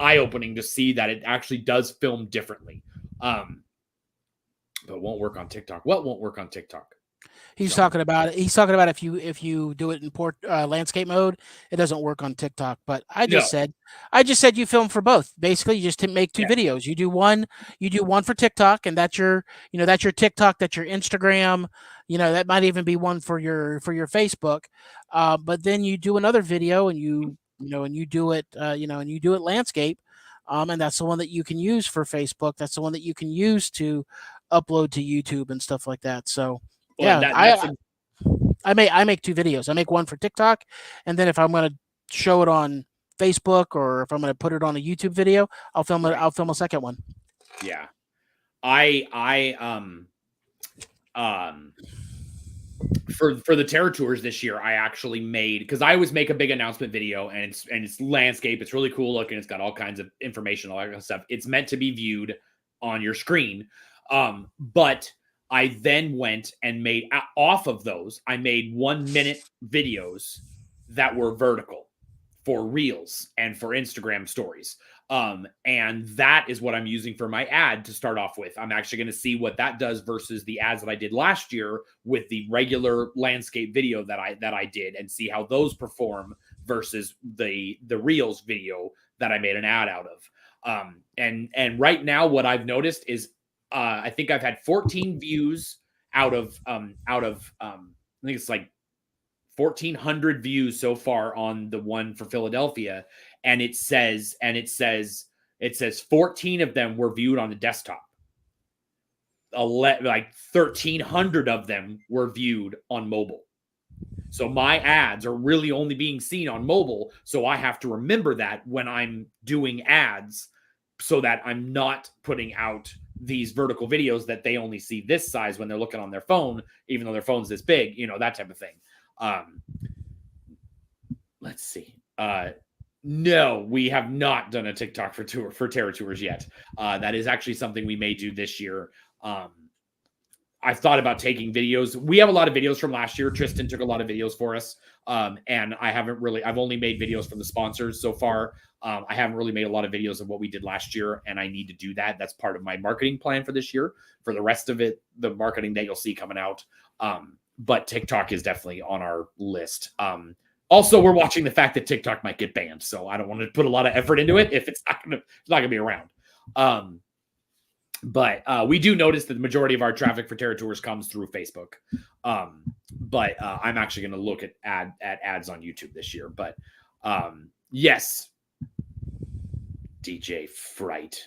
eye-opening to see that it actually does film differently. But it won't work on TikTok. What won't work on TikTok? He's talking about it. He's talking about if you do it in landscape mode, it doesn't work on TikTok. But I just said you film for both. Basically, you just make two videos. You do one for TikTok, and that's your TikTok, that's your Instagram. That might even be one for your Facebook. But then you do another video, and you do it landscape. And that's the one that you can use for Facebook. That's the one that you can use to upload to YouTube and stuff like that. So. Well, yeah, I make two videos. I make one for TikTok, and then if I'm going to show it on Facebook or if I'm going to put it on a YouTube video, I'll film it. I'll film a second one. Yeah, for the Terror Tours this year, I actually made, because I always make a big announcement video, and it's landscape. It's really cool looking. It's got all kinds of information, all that kind of stuff. It's meant to be viewed on your screen, but I then went and made off of those. I made 1 minute videos that were vertical for Reels and for Instagram stories. And that is what I'm using for my ad to start off with. I'm actually going to see what that does versus the ads that I did last year with the regular landscape video that I did, and see how those perform versus the Reels video that I made an ad out of. And right now what I've noticed is I think I've had 14 views out of I think it's like 1,400 views so far on the one for Philadelphia, and it says 14 of them were viewed on the desktop. Like 1,300 of them were viewed on mobile. So my ads are really only being seen on mobile. So I have to remember that when I'm doing ads, so that I'm not putting out these vertical videos that they only see this size when they're looking on their phone, even though their phone's this big, that type of thing. Let's see. No, we have not done a TikTok for Terror Tours yet. That is actually something we may do this year. I've thought about taking videos. We have a lot of videos from last year. Tristan took a lot of videos for us. And I've only made videos from the sponsors so far. I haven't really made a lot of videos of what we did last year, and I need to do that. That's part of my marketing plan for this year. For the rest of it, the marketing that you'll see coming out. But TikTok is definitely on our list. Also, we're watching the fact that TikTok might get banned, so I don't want to put a lot of effort into it if it's not gonna be around. But we do notice that the majority of our traffic for Terror Tours comes through Facebook. But I'm actually going to look at ads on YouTube this year. But yes, DJ Fright,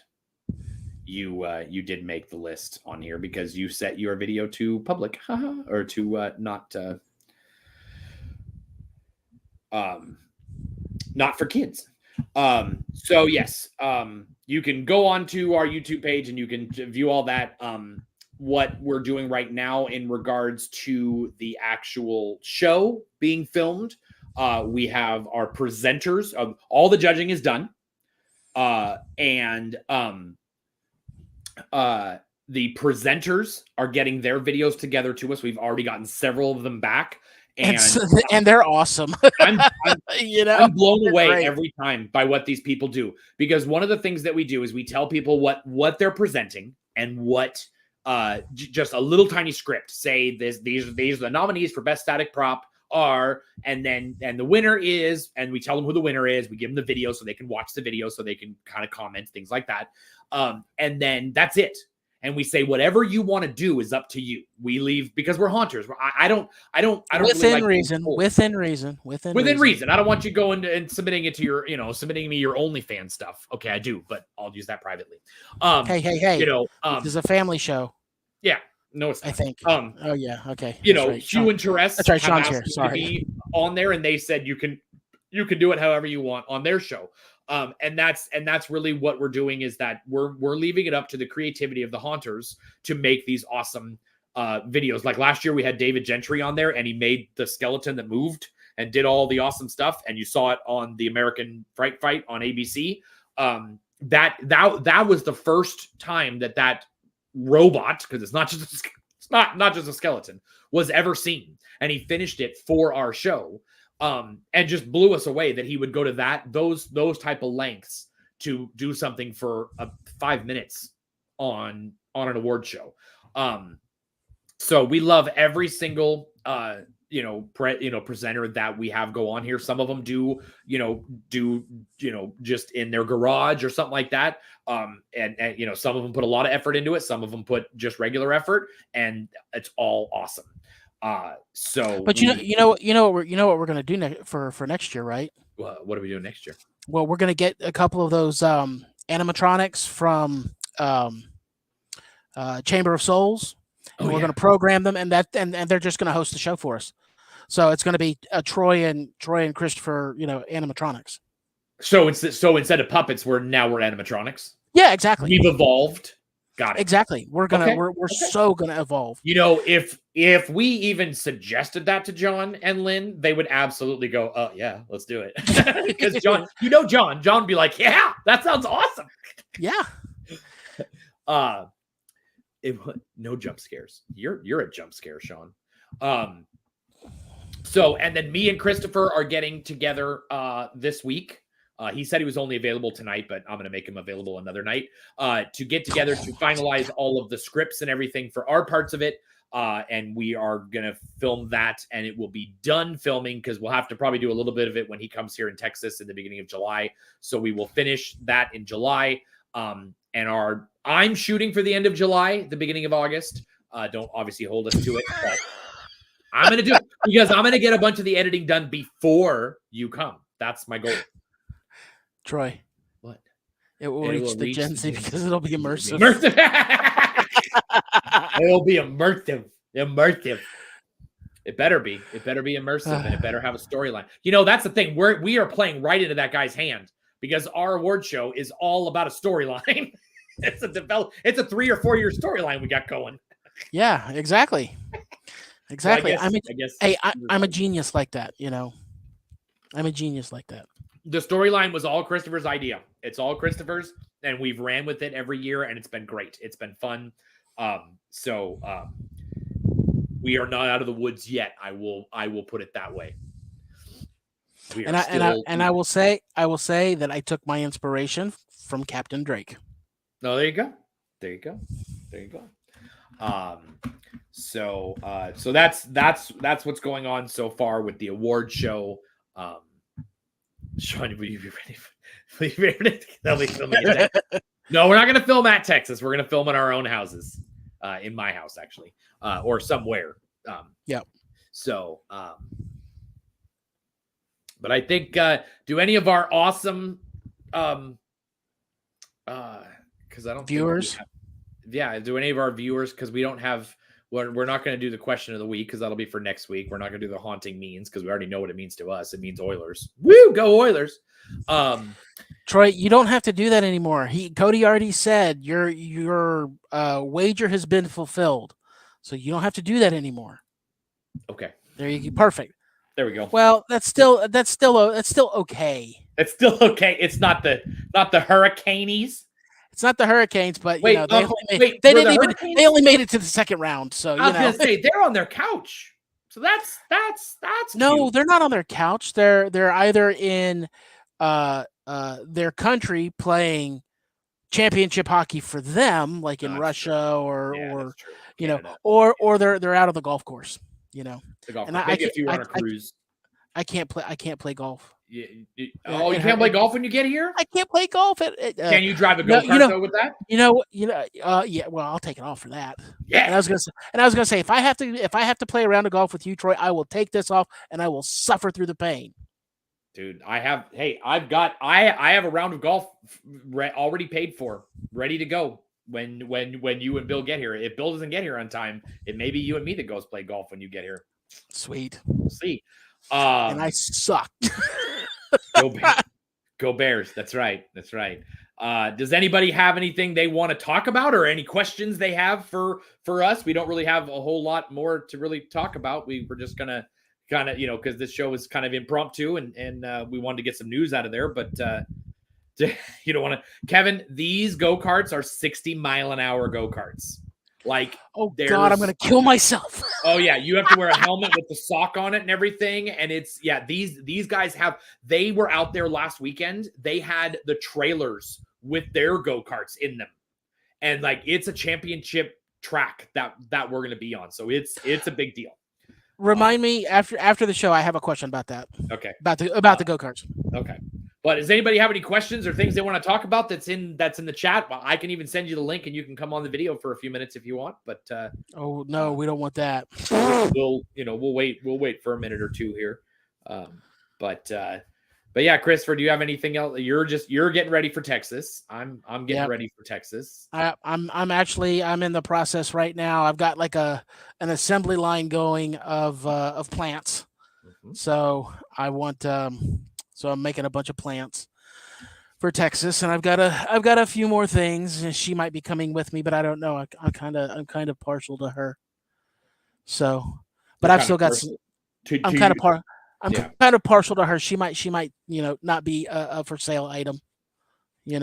you did make the list on here because you set your video to public or to not for kids. So yes, you can go onto our YouTube page and you can view all that. What we're doing right now in regards to the actual show being filmed. We have our presenters. All the judging is done. And the presenters are getting their videos together to us. We've already gotten several of them back. And they're awesome. I'm blown away great. every time by what these people do, because one of the things that we do is we tell people what they're presenting and what just a little tiny script. Say these are the nominees for best static prop are, and the winner is, and we tell them who the winner is. We give them the video so they can watch the video so they can kind of comment things like that. And then that's it. And we say whatever you want to do is up to you. We leave because we're haunters. I don't within really within reason. I don't want you going and submitting it to your, submitting me your OnlyFans stuff. Okay, I do, but I'll use that privately. Hey. This is a family show. Yeah. No, it's not. I think. Oh yeah. Okay. Hugh and Therese. That's right. have Sean's here. asked Sorry. to be on there, and they said you can do it however you want on their show. And that's really what we're doing, is that we're leaving it up to the creativity of the haunters to make these awesome videos. Like last year we had David Gentry on there, and he made the skeleton that moved and did all the awesome stuff. And you saw it on the American Fright Fight on ABC. That was the first time that robot, because it's not just a skeleton, was ever seen. And he finished it for our show. And just blew us away that he would go to those type of lengths to do something for 5 minutes on an award show. So we love every single presenter that we have go on here. Some of them do just in their garage or something like that. And some of them put a lot of effort into it. Some of them put just regular effort, and it's all awesome. But you know what we're gonna do for next year, right? What are we doing next year? Well, we're gonna get a couple of those animatronics from Chamber of Souls, and we're gonna program them, and they're just gonna host the show for us. So it's gonna be Troy and Christopher, animatronics. So instead of puppets, we're animatronics. Yeah, exactly. We've evolved. Got it. Exactly. We're so gonna evolve. If we even suggested that to John and Lynn, they would absolutely go, "Oh yeah, let's do it." Because John would be like, "Yeah, that sounds awesome." Yeah. No jump scares. You're a jump scare, Sean. So, and then me and Christopher are getting together this week. He said he was only available tonight, but I'm going to make him available another night to get together to finalize all of the scripts and everything for our parts of it. And we are going to film that, and it will be done filming because we'll have to probably do a little bit of it when he comes here in Texas in the beginning of July. So we will finish that in July. I'm shooting for the end of July, the beginning of August. Don't obviously hold us to it, but I'm going to do it because I'm going to get a bunch of the editing done before you come. That's my goal. Troy. What? It will reach the Gen Z because it'll be immersive. It'll be immersive. It better be immersive, and it better have a storyline. That's the thing. We are playing right into that guy's hand because our award show is all about a storyline. It's a 3 or 4 year storyline we got going. Yeah, exactly. Exactly. Well, I'm a genius like that, I'm a genius like that. The storyline was all Christopher's idea. It's all Christopher's, and we've ran with it every year, and it's been great. It's been fun. We are not out of the woods yet. I will put it that way. I will say that I took my inspiration from Captain Drake. No, there you go. So that's what's going on so far with the award show. Sean, will you be ready? They'll be filming in Texas. No, we're not going to film at Texas. We're going to film in our own houses, in my house actually, or somewhere. Yeah. So, but I think do any of our awesome, because I don't viewers. Do any of our viewers? Because we don't have. We're not going to do the question of the week because that'll be for next week. We're not going to do the haunting means because we already know what it means to us. It means Oilers. Woo, go Oilers. Troy, you don't have to do that anymore. Cody already said your wager has been fulfilled, so you don't have to do that anymore. Okay. There you go. Perfect. There we go. Well, that's still okay. It's still okay. It's not the Hurricanes. It's not the Hurricanes, but they only made it to the second round. So I was gonna say they're on their couch. So that's no, cute. they're not on their couch. They're either in their country playing championship hockey for them, like in Russia or or they're out on the golf course. The golf and course. Maybe if you were on a cruise. I can't play golf. You can't play golf when you get here? I can't play golf. Can you drive a go-kart though with that? Yeah. Well, I'll take it off for that. Yeah. And I was gonna say, if I have to play a round of golf with you, Troy, I will take this off and I will suffer through the pain. Dude, I have a round of golf already paid for, ready to go when you and Bill get here. If Bill doesn't get here on time, it may be you and me that goes play golf when you get here. Sweet. We'll see. And I suck. Go Bears. That's right. Does anybody have anything they want to talk about or any questions they have for us? We don't really have a whole lot more to really talk about. We were just gonna kind of, because this show is kind of impromptu and we wanted to get some news out of there, but you don't want to. Kevin, these go-karts are 60-mile-an-hour go-karts. Like, oh God, I'm gonna kill myself. Oh yeah, you have to wear a helmet with the sock on it and everything. And it's these guys they were out there last weekend. They had the trailers with their go-karts in them, and like it's a championship track that we're gonna be on. So it's a big deal. Remind me after the show. I have a question about that. Okay. About the go-karts. Okay. But does anybody have any questions or things they want to talk about that's in the chat? Well, I can even send you the link and you can come on the video for a few minutes if you want. But oh no, we don't want that. We'll wait for a minute or two here. But yeah, Christopher, do you have anything else? You're getting ready for Texas. I'm getting ready for Texas. I'm in the process right now. I've got like an assembly line going of plants. Mm-hmm. So I want so I'm making a bunch of plants for Texas, and I've got a few more things, and she might be coming with me, but I don't know. I'm kind of partial to her. So, but I've still got some. I'm kind of partial to her. She might not be a for sale item. We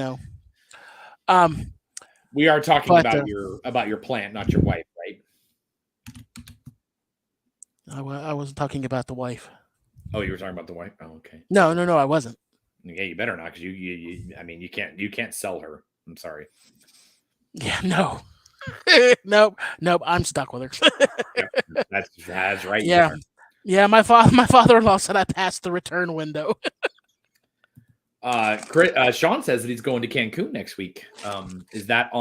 are talking about your plant, not your wife, right? I wasn't talking about the wife. Oh, you were talking about the wife? Oh, okay. No, I wasn't. Yeah, you better not, because you can't sell her. I'm sorry. Yeah, no. Nope. I'm stuck with her. Yep, that's right. Yeah. Yeah, my father-in-law said I passed the return window. Sean says that he's going to Cancun next week. Is that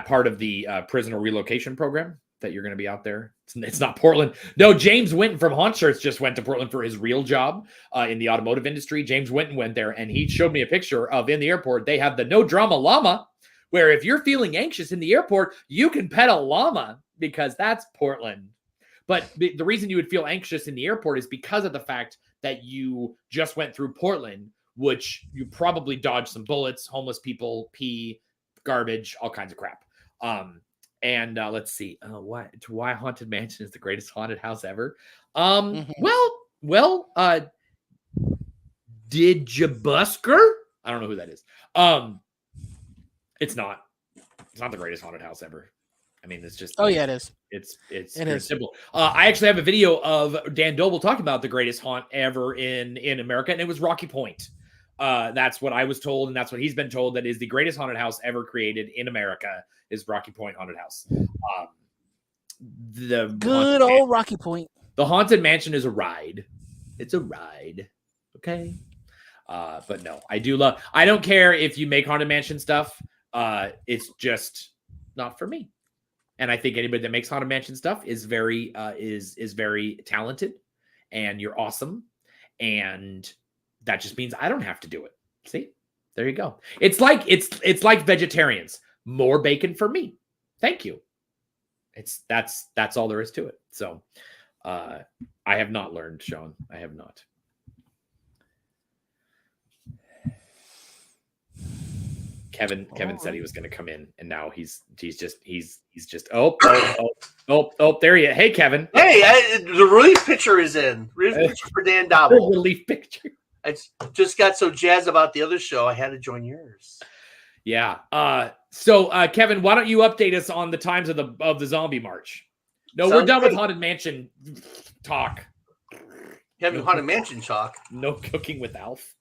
part of the prisoner relocation program that you're going to be out there? It's not Portland. No, James Winton from Haunt Shirts just went to Portland for his real job in the automotive industry. James Winton went there, and he showed me a picture of in the airport. They have the No Drama Llama, where if you're feeling anxious in the airport, you can pet a llama, because that's Portland. But the reason you would feel anxious in the airport is because of the fact that you just went through Portland, which you probably dodged some bullets, homeless people, pee, garbage, all kinds of crap. And let's see, why Haunted Mansion is the greatest haunted house ever. Well, did you busker? I don't know who that is. It's not the greatest haunted house ever. I mean, it's just. Oh yeah, it is. It's simple. I actually have a video of Dan Doble talking about the greatest haunt ever in America, and it was Rocky Point. That's what I was told, and that's what he's been told, that is the greatest haunted house ever created in America is Rocky Point Haunted House. The good old Rocky Point. The Haunted Mansion is a ride. It's a ride. Okay. But no, I don't care if you make Haunted Mansion stuff. It's just not for me. And I think anybody that makes Haunted Mansion stuff is very very talented, and you're awesome. And that just means I don't have to do it. See, there you go. It's like vegetarians. More bacon for me. Thank you. That's all there is to it. So, I have not learned, Sean. I have not. Kevin said he was going to come in, and now he's just oh there he is. Hey, Kevin. Hey, the relief pitcher is in. Relief pitcher for Dan Dobble. Relief pitcher. I just got so jazzed about the other show, I had to join yours. Yeah. So Kevin, why don't you update us on the times of the zombie march? No, we're Sounds done good. with Haunted Mansion talk. Having Haunted Mansion talk. No cooking with Alf.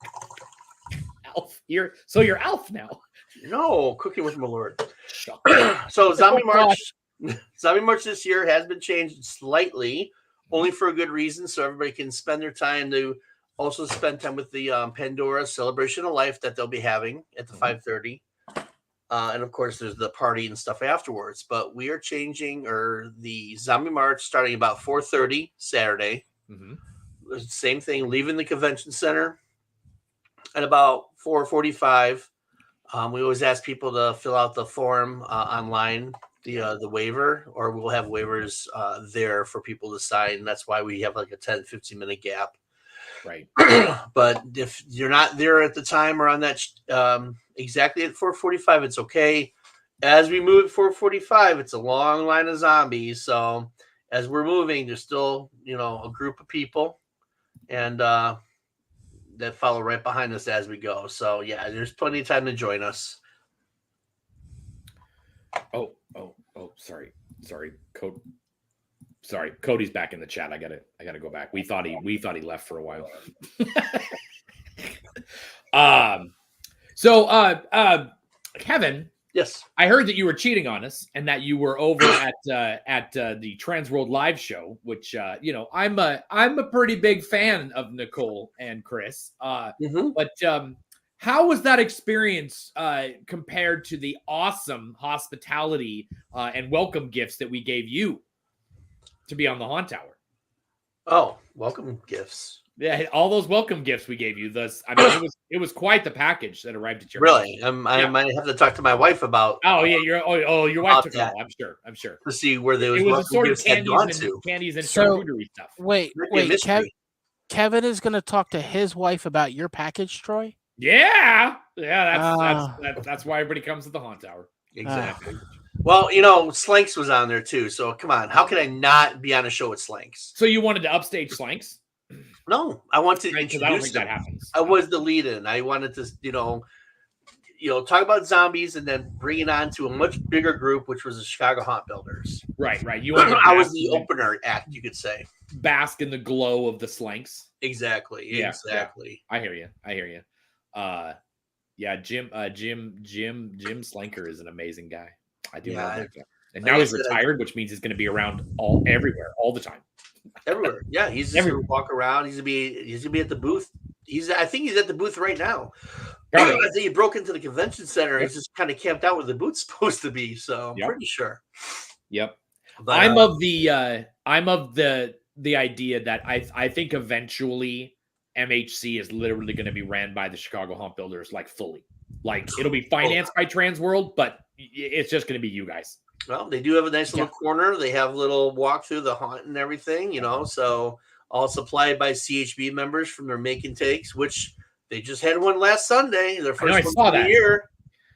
Alf, you're Alf now. No, cooking with my lord. So Zombie March this year has been changed slightly, only for a good reason, so everybody can spend their time to also spend time with the Pandora Celebration of Life that they'll be having at the 5:30. And of course, there's the party and stuff afterwards. But we are changing the Zombie March starting about 4:30 Saturday. Mm-hmm. Same thing, leaving the convention center at about 4:45. We always ask people to fill out the form online, the waiver, or we'll have waivers there for people to sign. That's why we have like a 10-15 minute gap. Right. But if you're not there at the time or on that exactly at 4:45, it's okay. As we move at 4:45, it's a long line of zombies. So as we're moving, there's still, a group of people and that follow right behind us as we go. So yeah, there's plenty of time to join us. Oh, sorry. Sorry, Cody's back in the chat. I gotta go back. We thought he left for a while. Kevin. Yes. I heard that you were cheating on us and that you were over at the Trans World Live show, which I'm a pretty big fan of Nicole and Chris. But how was that experience compared to the awesome hospitality and welcome gifts that we gave you to be on the Haunt Tower? Oh, welcome gifts. Yeah, all those welcome gifts we gave you. It was quite the package that arrived at your really. house. I might have to talk to my wife about. Oh yeah, your wife took it all. I'm sure to see where those it was welcome gifts had gone to. Candies and charcuterie stuff. Wait, Kevin is going to talk to his wife about your package, Troy. Yeah, that's why everybody comes to the Haunt Tower. Exactly. Well, Slanks was on there too. So come on, how can I not be on a show with Slanks? So you wanted to upstage Slanks? No, I want to introduce I don't think that happens. I was the lead-in. I wanted to, talk about zombies and then bring it on to a much bigger group, which was the Chicago Haunt Builders. Right. I was the opener act, you could say. Bask in the glow of the Slanks. Exactly. Yeah, exactly. Yeah. I hear you. Jim Slanker is an amazing guy. I do love him. And now he's retired, which means he's going to be around everywhere, all the time. Everywhere. Yeah, he's just going to walk around. He's going to be at the booth. I think he's at the booth right now. I think he broke into the convention center. He's just kind of camped out where the booth's supposed to be. So I'm pretty sure. Yep. But, I'm of the idea that I think eventually MHC is literally going to be ran by the Chicago Haunt Builders, like fully. Like it'll be financed by Trans World, but it's just going to be you guys. Well, they do have a nice little corner. They have a little walk through the haunt and everything, so all supplied by CHB members from their Make and Takes, which they just had one last Sunday. Their first one of the year.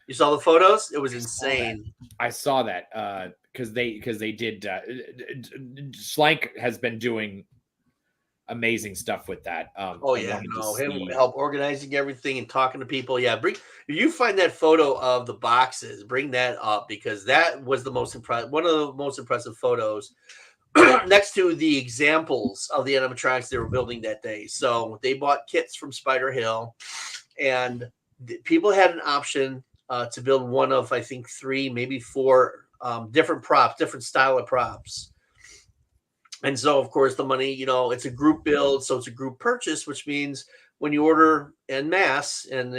You saw the photos? It was insane. I saw that because they did. Slank has been doing amazing stuff with that. Him help organizing everything and talking to people. Yeah, if you find that photo of the boxes, bring that up because that was one of the most impressive photos next to the examples of the animatronics they were building that day. So they bought kits from Spider Hill, and people had an option to build one of, I think, 3, maybe 4 different props, different style of props. And so, of course, the money, it's a group build, so it's a group purchase, which means when you order en masse and,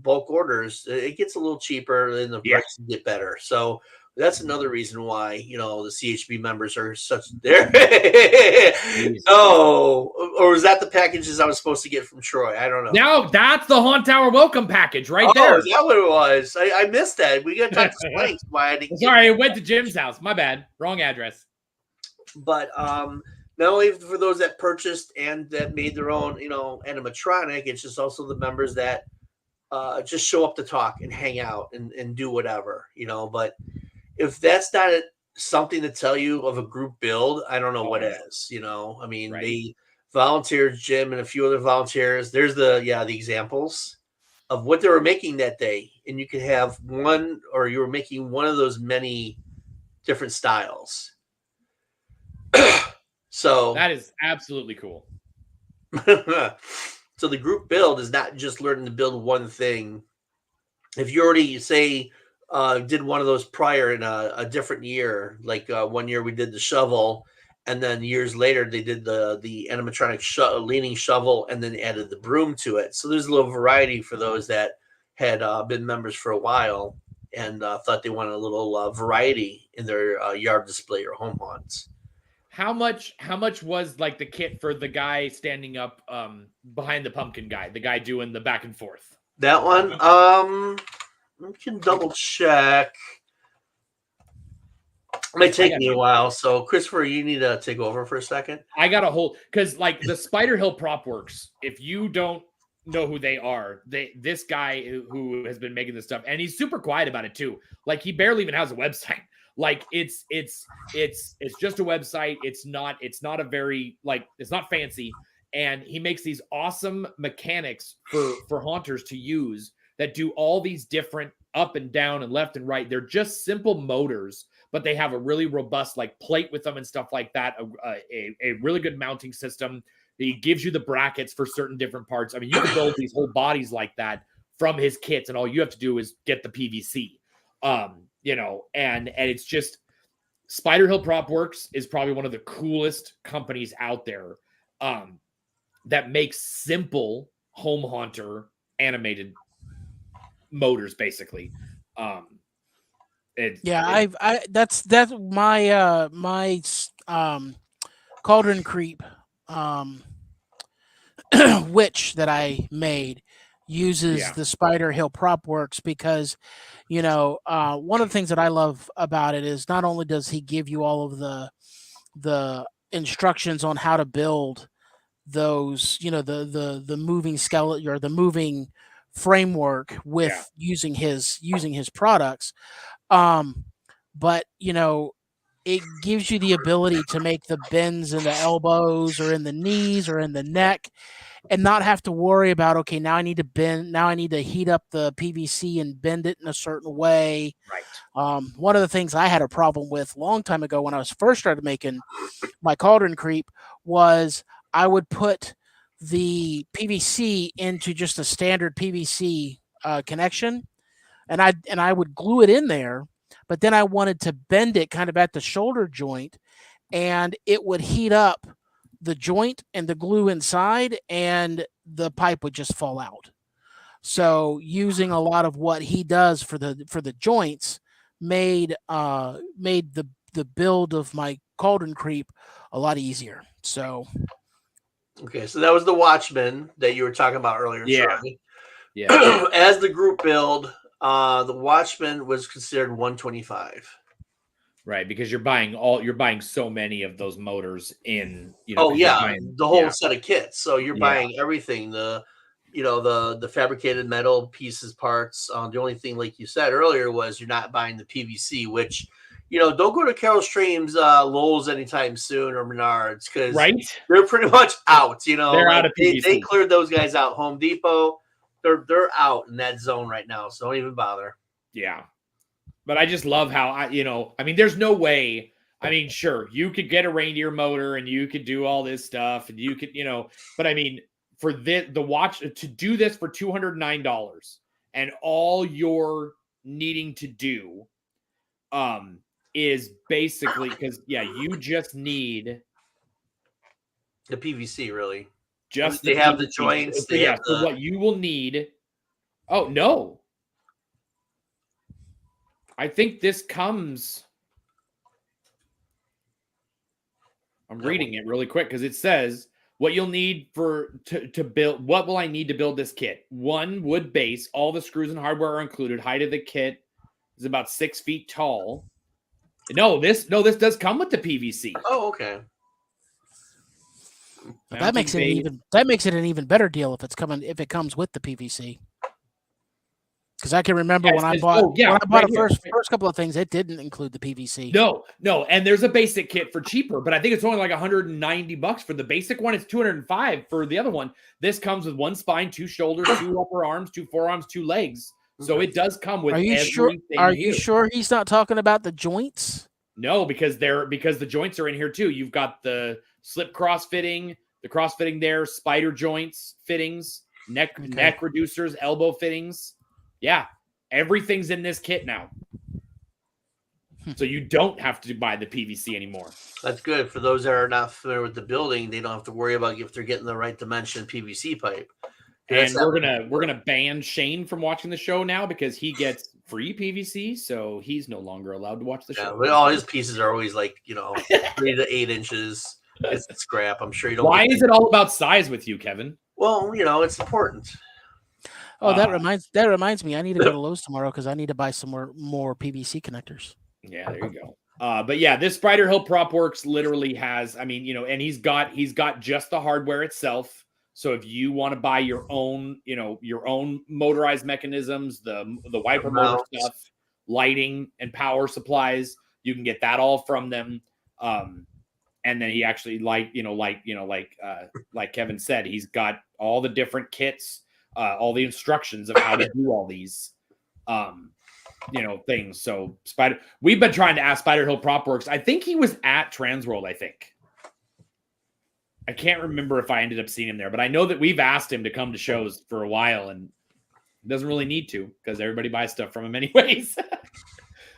bulk orders, it gets a little cheaper and the prices get better. So that's another reason why, the CHB members are such there. Or was that the packages I was supposed to get from Troy? I don't know. No, that's the Haunt Tower welcome package right there. Is that what it was? I missed that. We got to talk to Slanks why I didn't. Sorry, I went to Jim's house. My bad. Wrong address. But not only for those that purchased and that made their own, animatronic, it's just also the members that just show up to talk and hang out and do whatever, But if that's not something to tell you of a group build, I don't know what is. I mean, they volunteered, Jim and a few other volunteers. There's the examples of what they were making that day, and you could have one, or you were making one of those many different styles. So that is absolutely cool. So the group build is not just learning to build one thing. If you already did one of those prior in a different year, like 1 year we did the shovel, and then years later they did the animatronic leaning shovel, and then added the broom to it. So there's a little variety for those that had been members for a while and thought they wanted a little variety in their yard display or home haunts. How much was like the kit for the guy standing up behind the pumpkin guy, the guy doing the back and forth? That one, we can double check. It might take me a while. So Christopher, you need to take over for a second. I got a whole, because like the Spider Hill Prop Works, if you don't know who they are, this guy who has been making this stuff, and he's super quiet about it too. Like he barely even has a website. Like it's just a website. It's not a very, like, it's not fancy. And he makes these awesome mechanics for haunters to use that do all these different up and down and left and right. They're just simple motors, but they have a really robust like plate with them and stuff like that. A really good mounting system. He gives you the brackets for certain different parts. I mean, you can build these whole bodies like that from his kits, and all you have to do is get the PVC. And it's just, Spider Hill Prop Works is probably one of the coolest companies out there that makes simple home haunter animated motors, basically. That's my Cauldron Creep witch that I made uses the Spider Hill Prop Works, because one of the things that I love about it is not only does he give you all of the instructions on how to build those, the moving skeleton or the moving framework with using his products, but it gives you the ability to make the bends in the elbows or in the knees or in the neck, and not have to worry about, okay, now I need to heat up the PVC and bend it in a certain way. Right. One of the things I had a problem with a long time ago when I was first started making my Cauldron Creep was I would put the PVC into just a standard PVC connection, and I would glue it in there, but then I wanted to bend it kind of at the shoulder joint, and it would heat up the joint and the glue inside, and the pipe would just fall out. So using a lot of what he does for the joints made the build of my Cauldron Creep a lot easier. So okay, so that was the Watchman that you were talking about earlier. Charlie. Yeah. As the group build, the Watchman was considered 125. Right, because you're buying so many of those motors in. The whole set of kits. So you're buying everything. The fabricated metal pieces, parts. The only thing, like you said earlier, was you're not buying the PVC, which, don't go to Carol Stream's Lowe's anytime soon, or Menards, because they're pretty much out. They're out of PVC. They cleared those guys out. Home Depot, they're out in that zone right now, so don't even bother. Yeah. But I just love how there's no way. I mean, sure, you could get a reindeer motor and you could do all this stuff, and you could, but I mean, for the watch to do this for $209, and all you're needing to do is basically, because you just need the PVC, really. Just they have the joints. So what you will need. Oh no. I think this comes. I'm reading it really quick because it says what you'll need to build. What will I need to build this kit? 1 wood base. All the screws and hardware are included. Height of the kit is about 6 feet tall. No, this does come with the PVC. Oh, okay. But that makes it an even better deal if it comes with the PVC. Because I can remember when I bought the first couple of things, it didn't include the PVC. No, and there's a basic kit for cheaper, but I think it's only like $190 for the basic one. It's $205 for the other one. This comes with one spine, 2 shoulders, 2 upper arms, 2 forearms, 2 legs. So it does come with. Are you sure he's not talking about the joints? No, because the joints are in here too. You've got the slip cross fitting, the cross fitting there, spider joints fittings, neck reducers, elbow fittings. Yeah, everything's in this kit now. So you don't have to buy the PVC anymore. That's good. For those that are not familiar with the building, they don't have to worry about if they're getting the right dimension PVC pipe. And we're gonna ban Shane from watching the show now because he gets free PVC, so he's no longer allowed to watch the show. But all his pieces are always 3 to 8 inches. It's scrap. I'm sure you don't. Why is it all about size with you, Kevin? Well, it's important. Oh, that reminds me. I need to go to Lowe's tomorrow because I need to buy some more PVC connectors. Yeah, there you go. But yeah, this Spider Hill Prop Works literally has. I mean, and he's got just the hardware itself. So if you want to buy your own motorized mechanisms, the wiper motor stuff, lighting and power supplies, you can get that all from them. And then he actually like Kevin said, he's got all the different kits. All the instructions of how to do all these, things. So we've been trying to ask Spider Hill Prop Works. I think he was at Transworld. I can't remember if I ended up seeing him there, but I know that we've asked him to come to shows for a while, and he doesn't really need to because everybody buys stuff from him anyways.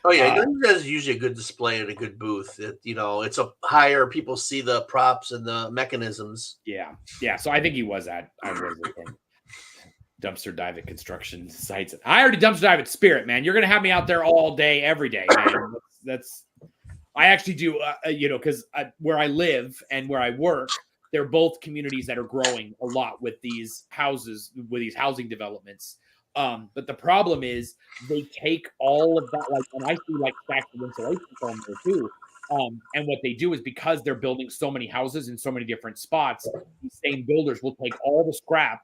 Oh yeah, he does usually a good display and a good booth. It's a higher. People see the props and the mechanisms. Yeah. So I think he was at. Dumpster dive at construction sites. I already dumpster dive at Spirit, man. You're gonna have me out there all day, every day, man. That's I actually do, because where I live and where I work, they're both communities that are growing a lot with these houses, with these housing developments. But the problem is they take all of that, and I see stacks of insulation foam there too. And what they do is because they're building so many houses in so many different spots, these same builders will take all the scrap.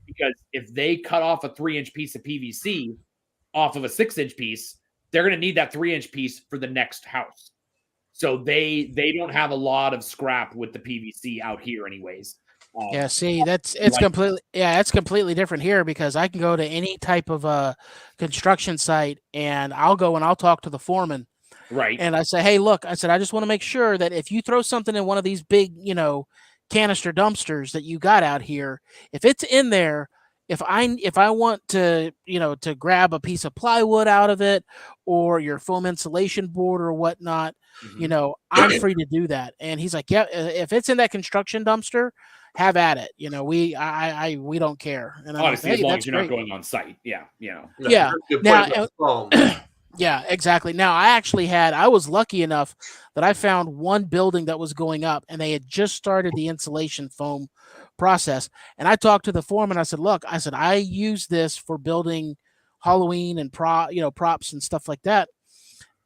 Because if they cut off a 3-inch piece of PVC off of a 6-inch piece, they're going to need that 3-inch piece for the next house. So they don't have a lot of scrap with the PVC out here, anyways. Yeah, see, it's completely different here because I can go to any type of construction site and I'll talk to the foreman. Right. And I say, hey, look, I just want to make sure that if you throw something in one of these big, canister dumpsters that you got out here, if it's in there, if I want to grab a piece of plywood out of it or your foam insulation board or whatnot, I'm free to do that. And he's like, yeah, if it's in that construction dumpster, have at it. We don't care. And obviously, like, as long as you're not going on site. Yeah. Yeah. Now, yeah, exactly. Now, I was lucky enough that I found one building that was going up and they had just started the insulation foam process. And I talked to the foreman. I said, look, I use this for building Halloween and props and stuff like that.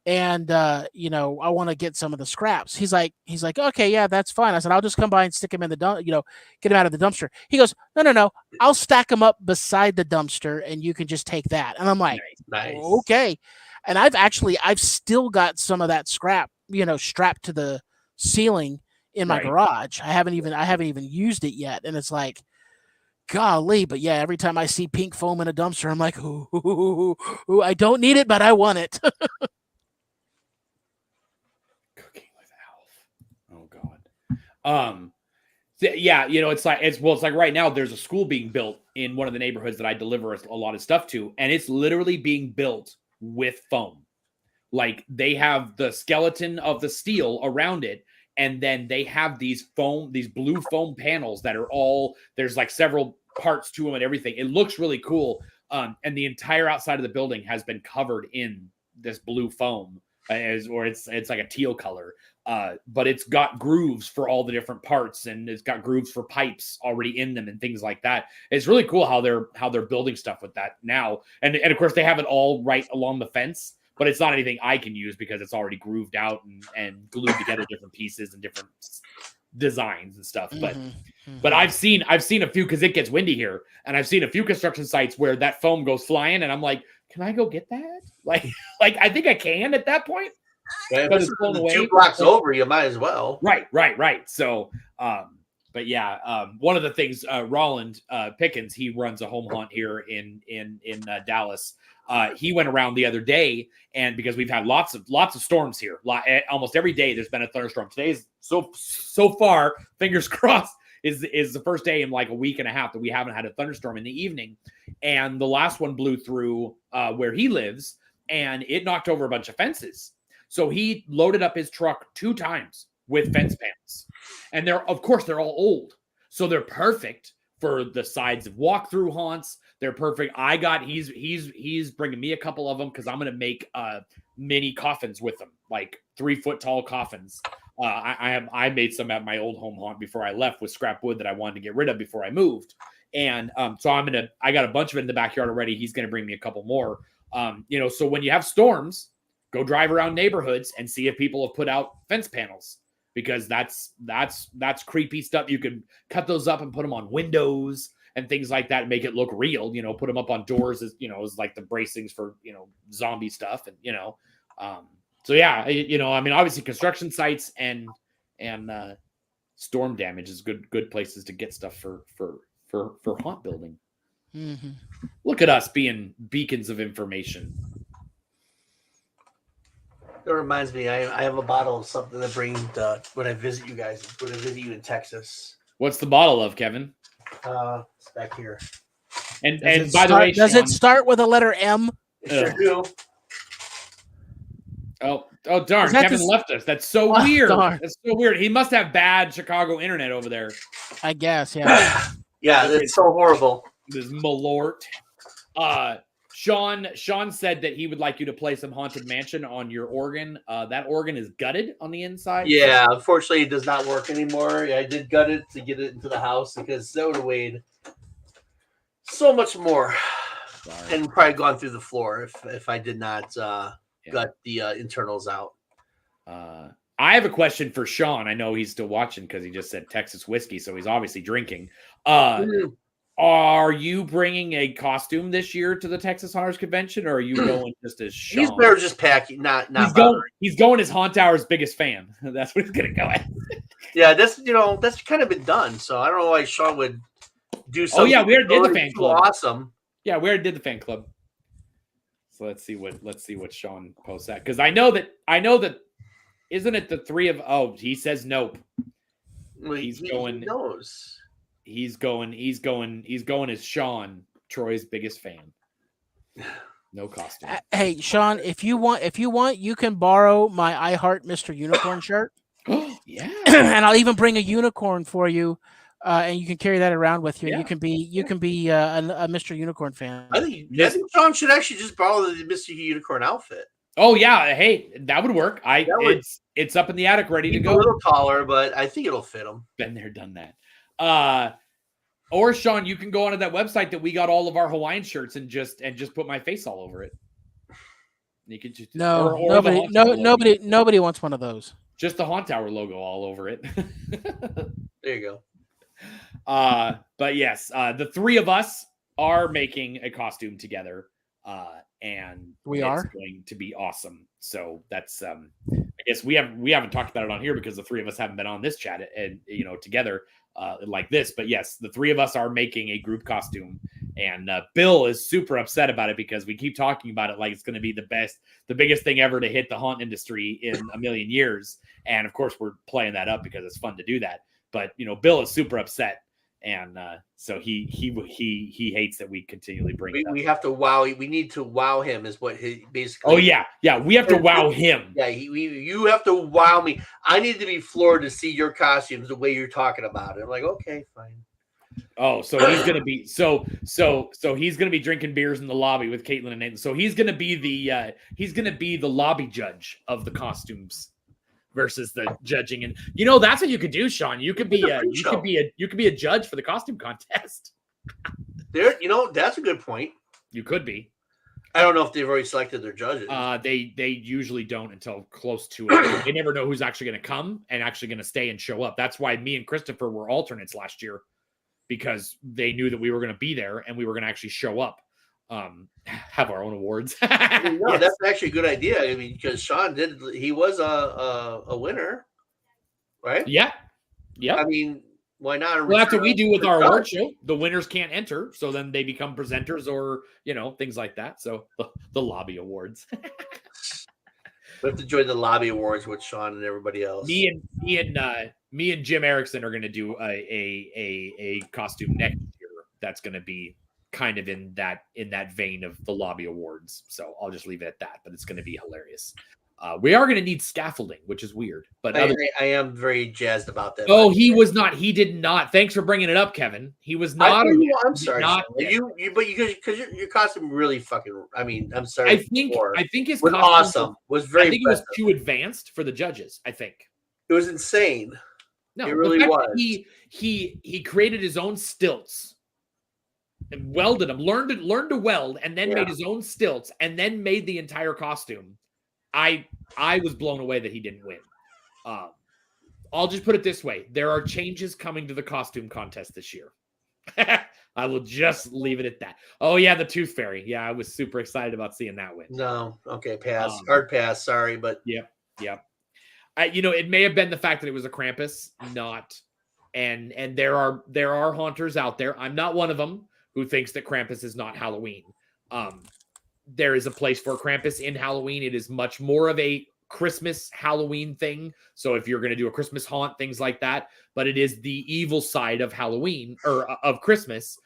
And, I want to get some of the scraps. He's like, okay, yeah, that's fine. I said, I'll just come by and stick him in the get him out of the dumpster. He goes, no, I'll stack them up beside the dumpster and you can just take that. And I'm like, nice. Okay. And I've still got some of that scrap, strapped to the ceiling in my garage. I haven't even used it yet. And it's like, golly, but yeah, every time I see pink foam in a dumpster, I'm like, ooh, I don't need it, but I want it. Cooking with Alf. Oh God. Yeah, it's like right now there's a school being built in one of the neighborhoods that I deliver a lot of stuff to, and it's literally being built with foam. Like they have the skeleton of the steel around it, and then they have these blue foam panels that are there's several parts to them and everything. It looks really cool. And the entire outside of the building has been covered in this blue foam, it's like a teal color. But it's got grooves for all the different parts, and it's got grooves for pipes already in them and things like that. It's really cool how they're building stuff with that now. And of course they have it all right along the fence, but it's not anything I can use because it's already grooved out and glued together different pieces and different designs and stuff. But I've seen a few, because it gets windy here, and I've seen a few construction sites where that foam goes flying, and I'm like, can I go get that? Like I think I can at that point. Yeah, if it's 2 blocks over, you might as well. Right. So, but yeah, one of the things, Roland Pickens, he runs a home haunt here in Dallas. He went around the other day, and because we've had lots of storms here, almost every day there's been a thunderstorm. Today is so far, fingers crossed, is the first day in like a week and a half that we haven't had a thunderstorm in the evening. And the last one blew through where he lives, and it knocked over a bunch of fences. So he loaded up his truck 2 times with fence panels, and they're all old, so they're perfect for the sides of walk-through haunts. They're perfect. He's bringing me a couple of them because I'm going to make mini coffins with them, like 3-foot tall coffins. I made some at my old home haunt before I left with scrap wood that I wanted to get rid of before I moved. And so I got a bunch of it in the backyard already. He's going to bring me a couple more. So when you have storms, go drive around neighborhoods and see if people have put out fence panels, because that's creepy stuff. You can cut those up and put them on windows and things like that and make it look real, put them up on doors as, as like the bracings for, zombie stuff. And, so yeah, obviously construction sites and storm damage is good places to get stuff for haunt building. Mm-hmm. Look at us being beacons of information. It reminds me, I have a bottle of something to bring when I visit you guys, when I visit you in Texas. What's the bottle of, Kevin? It's back here. And by the way, does it start with a letter M? Sure do. Oh darn! Kevin left us. That's so weird. Darn. That's so weird. He must have bad Chicago internet over there. I guess, yeah. Yeah, it's so horrible. This Malort. Sean said that he would like you to play some Haunted Mansion on your organ. That organ is gutted on the inside. Yeah, unfortunately, it does not work anymore. I did gut it to get it into the house because that would have weighed so much more. Sorry. And probably gone through the floor if I did not gut the internals out. I have a question for Sean. I know he's still watching because he just said Texas whiskey, so he's obviously drinking. Are you bringing a costume this year to the Texas Haunters Convention, or are you going just as Sean? He's better just packing, not he's going as Haunt Hour's biggest fan. That's what he's gonna go at. Yeah, that's kind of been done. So I don't know why Sean would do something. Oh yeah, we already did the fan club. Awesome. Yeah, we already did the fan club. So let's see what Sean posts at, because I know that isn't it the 3 of? Oh, he says nope. He's going. He knows. He's going as Sean, Troy's biggest fan. No costume. Hey, Sean, if you want, you can borrow my I Heart Mr. Unicorn shirt. Yeah. And I'll even bring a unicorn for you, and you can carry that around with you. Yeah. You can be a Mr. Unicorn fan. I think Sean should actually just borrow the Mr. Unicorn outfit. Oh yeah, hey, that would work. It's up in the attic, ready to go. A little taller, but I think it'll fit him. Been there, done that. Or Sean, you can go onto that website that we got all of our Hawaiian shirts and just put my face all over it. You can just nobody wants one of those. Just the Haunt Tower logo all over it. There you go. But yes, the 3 of us are making a costume together, and it's going to be awesome. So that's I guess we haven't talked about it on here because the 3 of us haven't been on this chat and together like this. But yes, the 3 of us are making a group costume, and Bill is super upset about it because we keep talking about it like it's going to be the biggest thing ever to hit the haunt industry in a million years. And of course, we're playing that up because it's fun to do that. But Bill is super upset. And so he hates that we continually bring it up. We have to wow. We need to wow him, is what he basically. Oh yeah. We have to wow him. Yeah, you have to wow me. I need to be floored to see your costumes the way you're talking about it. I'm like, okay, fine. Oh, so he's gonna be so he's gonna be drinking beers in the lobby with Caitlin and Nathan. So he's gonna be the lobby judge of the costumes versus the judging. And that's what you could do, Sean. You could be a judge for the costume contest. There, that's a good point. You could be. I don't know if they've already selected their judges. They usually don't until close to it. They never know who's actually going to come and actually going to stay and show up. That's why me and Christopher were alternates last year, because they knew that we were going to be there and we were going to actually show up, have our own awards. No, yes. That's actually a good idea. I mean, because Sean he was a winner, right? Yeah. Yeah. I mean, why not? Well, that's what we do with our award show. The winners can't enter, so then they become presenters or, things like that. So the lobby awards. We have to join the lobby awards with Sean and everybody else. Me and Jim Erickson are going to do a costume next year. That's going to be kind of in that vein of the lobby awards. So I'll just leave it at that. But it's going to be hilarious. We are going to need scaffolding, which is weird. But I am very jazzed about that. Oh, he was not. He did not. Thanks for bringing it up, Kevin. He was not. I'm sorry. Because your costume really fucking. I mean, I'm sorry. I think his was costume awesome. Was very. I think impressive. It was too advanced for the judges. I think it was insane. No, it really was. He created his own stilts and welded them. Learned to weld, and then made his own stilts, and then made the entire costume. I was blown away that he didn't win. I'll just put it this way. There are changes coming to the costume contest this year. I will just leave it at that. Oh, yeah, the Tooth Fairy. Yeah, I was super excited about seeing that win. No. Okay, pass. Hard pass. Sorry, but... Yep. It may have been the fact that it was a Krampus, not... And there are haunters out there. I'm not one of them who thinks that Krampus is not Halloween. There is a place for Krampus in Halloween. It is much more of a Christmas Halloween thing. So if you're going to do a Christmas haunt, things like that, but it is the evil side of Halloween or of Christmas.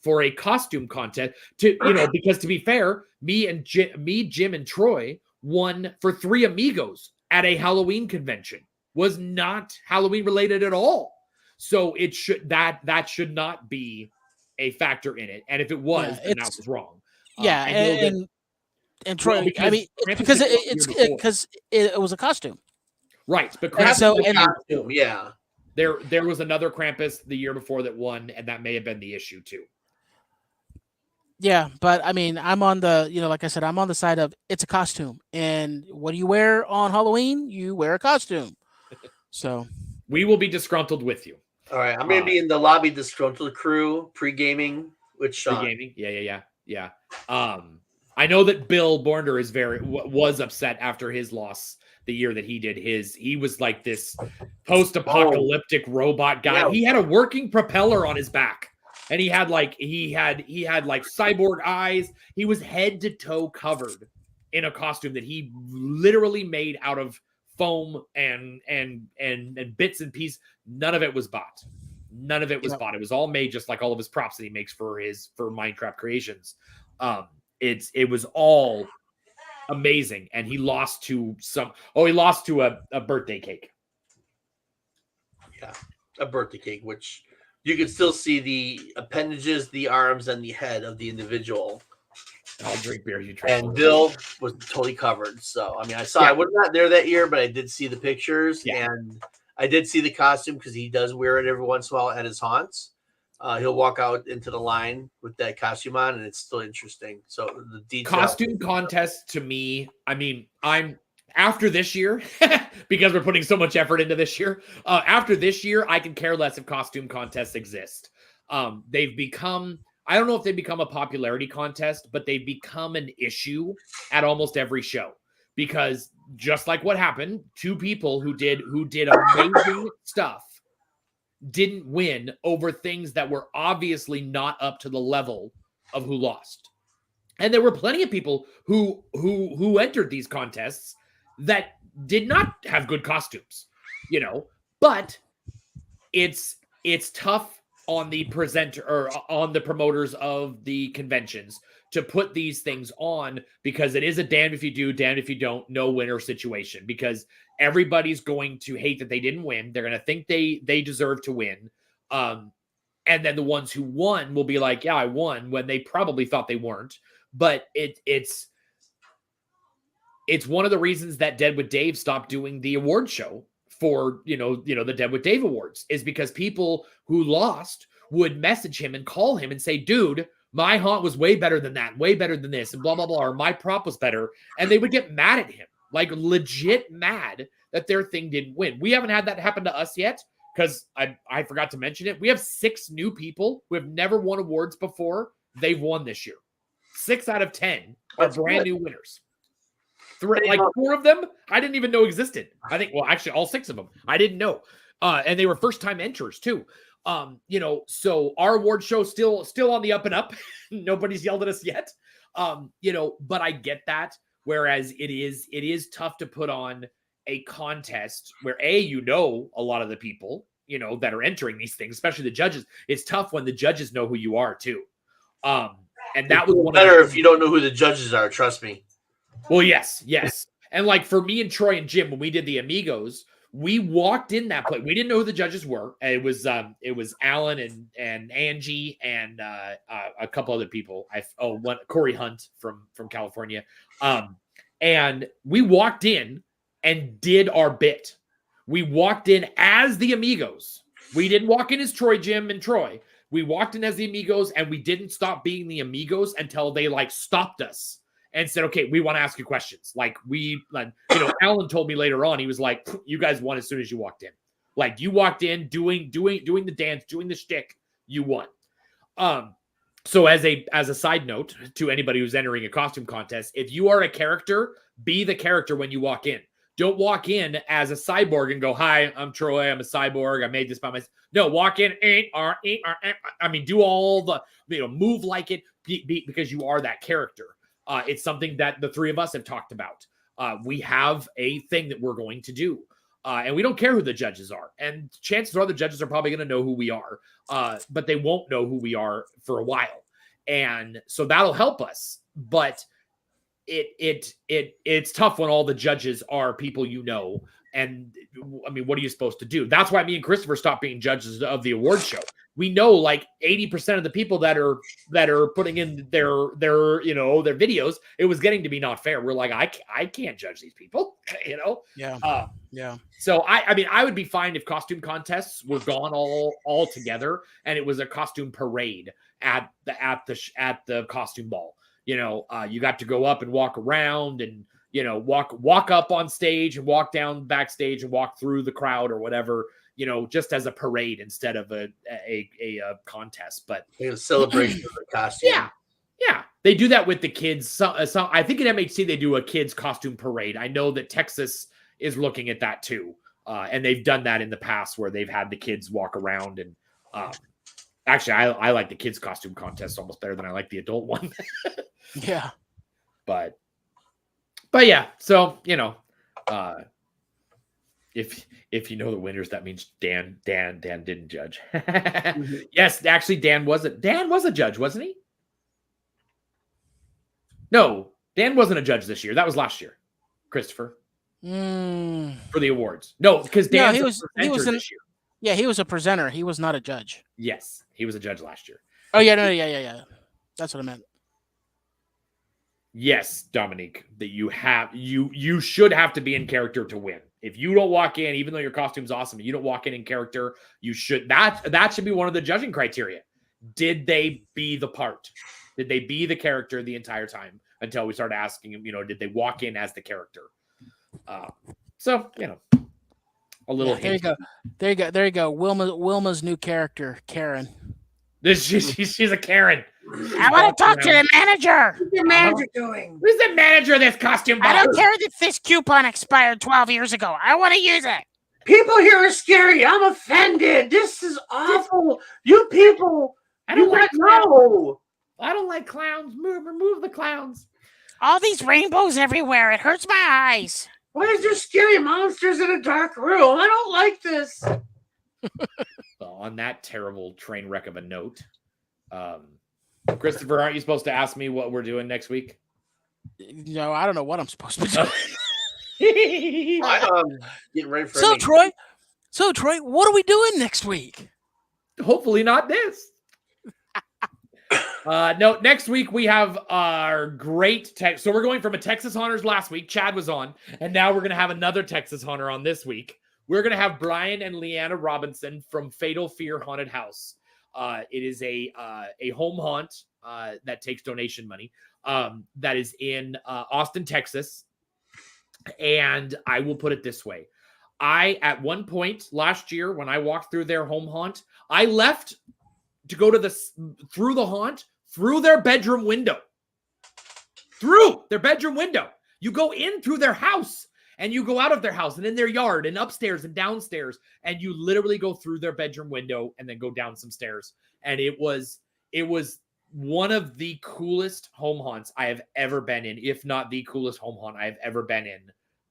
For a costume contest because to be fair, Jim and Troy won for Three Amigos at a Halloween convention. Was not Halloween related at all. So it should that should not be a factor in it. And if it was, then that was wrong. Yeah, and Troy. Well, because it was a costume, right? But costume, yeah. There was another Krampus the year before that won, and that may have been the issue too. Yeah, but I mean, I'm on the like I said, I'm on the side of it's a costume, and what do you wear on Halloween? You wear a costume. So we will be disgruntled with you. All right, I'm gonna be in the lobby disgruntled crew pre-gaming with Sean. Pre-gaming, yeah. I know that Bill Bornder was upset after his loss the year that he did his. He was like this post-apocalyptic robot guy. Yeah. He had a working propeller on his back, and he had like cyborg eyes. He was head to toe covered in a costume that he literally made out of foam and bits and pieces. None of it was bought. None of it was bought. It was all made just like all of his props that he makes for Minecraft creations. It was all amazing, and he lost to a birthday cake. Yeah, a birthday cake, which you can still see the appendages, the arms, and the head of the individual. I'll drink beer. You drink. And Bill was totally covered. So I mean, I was not there that year, but I did see the pictures, and I did see the costume because he does wear it every once in a while at his haunts. He'll walk out into the line with that costume on, and it's still interesting. So the detail. Costume contest to me, I mean, I'm after this year because we're putting so much effort into this year. After this year, I can care less if costume contests exist. They've become, I don't know if they become a popularity contest, but they've become an issue at almost every show because just like what happened, two people who did amazing stuff didn't win over things that were obviously not up to the level of who lost. And there were plenty of people who entered these contests that did not have good costumes, but it's tough on the presenter or on the promoters of the conventions to put these things on because it is a damned if you do, damned if you don't, no winner situation because everybody's going to hate that they didn't win. They're going to think they deserve to win. And then the ones who won will be like, yeah, I won when they probably thought they weren't. But it's one of the reasons that Dead with Dave stopped doing the award show for, the Dead with Dave awards is because people who lost would message him and call him and say, dude, my haunt was way better than that, way better than this, and blah, blah, blah, or my prop was better. And they would get mad at him, like legit mad that their thing didn't win. We haven't had that happen to us yet because I forgot to mention it. We have 6 new people who have never won awards before. They've won this year. 6 out of 10 are brand new winners. 4 of them I didn't even know existed. I think, well, actually all 6 of them I didn't know. And they were first time enters too. So our award show still on the up and up. Nobody's yelled at us yet. But I get that. Whereas it is tough to put on a contest where a lot of the people, that are entering these things, especially the judges. It's tough when the judges know who you are too. And that was better if you don't know who the judges are, trust me. Well, yes. And like for me and Troy and Jim, when we did the Amigos, we walked in that place. We didn't know who the judges were. It was Alan and Angie and a couple other people. Corey Hunt from California. And we walked in and did our bit. We walked in as the Amigos. We didn't walk in as Troy, Jim, and Troy. We walked in as the Amigos, and we didn't stop being the Amigos until they stopped us and said, okay, we want to ask you questions. Alan told me later on, he was like, you guys won as soon as you walked in. Like you walked in doing the dance, doing the shtick, you won. So as a side note to anybody who's entering a costume contest, if you are a character, be the character when you walk in. Don't walk in as a cyborg and go, hi, I'm Troy. I'm a cyborg. I made this by myself. No, walk in. Do all the, move like it because you are that character. It's something that the 3 of us have talked about. We have a thing that we're going to do. And we don't care who the judges are. And chances are the judges are probably going to know who we are. But they won't know who we are for a while. And so that'll help us. But it's tough when all the judges are people and what are you supposed to do? That's why me and Christopher stopped being judges of the award show. We know 80% of the people that are putting in their videos, it was getting to be not fair. We're like, I can't judge these people, Yeah. So I would be fine if costume contests were gone all together and it was a costume parade at the costume ball. You got to go up and walk around and, walk up on stage and walk down backstage and walk through the crowd or whatever, just as a parade instead of a contest. But a celebration of the costume. Yeah. They do that with the kids. So I think in MHC, they do a kids costume parade. I know that Texas is looking at that too. And they've done that in the past where they've had the kids walk around and, actually, I like the kids costume contest almost better than I like the adult one. Yeah. But yeah, so, if you know the winners, that means Dan didn't judge. Yes, actually, Dan was a judge, wasn't he? No, Dan wasn't a judge this year. That was last year, Christopher. For the awards. No, because Dan was this year. Yeah, he was a presenter. He was not a judge. Yes, he was a judge last year. Oh, yeah. That's what I meant. Yes, Dominique, that you should have to be in character to win. If you don't walk in, even though your costume's awesome, you don't walk in character, you should. That should be one of the judging criteria. Did they be the part? Did they be the character the entire time until we started asking them, did they walk in as the character? So, a little hint. There you go. Wilma's new character, Karen. She's a Karen. I want to talk to the manager. What's the manager doing? Who's the manager of this costume ball? I don't care that this coupon expired 12 years ago. I want to use it. People here are scary. I'm offended. This is awful. You people. I don't like like clowns. Remove the clowns. All these rainbows everywhere. It hurts my eyes. Why is there scary monsters in a dark room? I don't like this. Well, on that terrible train wreck of a note, Christopher, aren't you supposed to ask me what we're doing next week? No, I don't know what I'm supposed to do. Getting ready for Troy, what are we doing next week? Hopefully not this. No, next week we have our great so we're going from a Texas Hunters last week. Chad was on, and now we're going to have another Texas Hunter on this week. We're going to have Brian and Leanna Robinson from Fatal Fear Haunted House. It is a home haunt that takes donation money that is in Austin, Texas. And I will put it this way. At one point last year, when I walked through their home haunt, I left to go to through the haunt, through their bedroom window. Through their bedroom window. You go in through their house and you go out of their house and in their yard and upstairs and downstairs. And you literally go through their bedroom window and then go down some stairs. And it was one of the coolest home haunts I have ever been in, if not the coolest home haunt I have ever been in.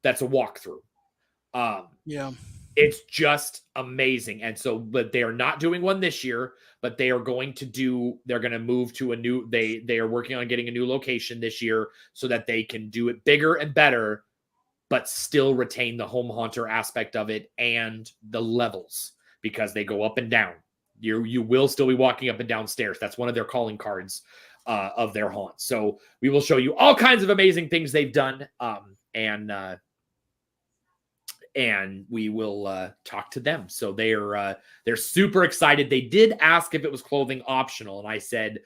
That's a walkthrough. Yeah. It's just amazing. And so, but they are not doing one this year, but they're going to move to a new, they are working on getting a new location this year so that they can do it bigger and better, but still retain the home haunter aspect of it and the levels, because they go up and down. You will still be walking up and down stairs. That's one of their calling cards of their haunt. So we will show you all kinds of amazing things they've done. And we will talk to them. So they're super excited. They did ask if it was clothing optional, and I said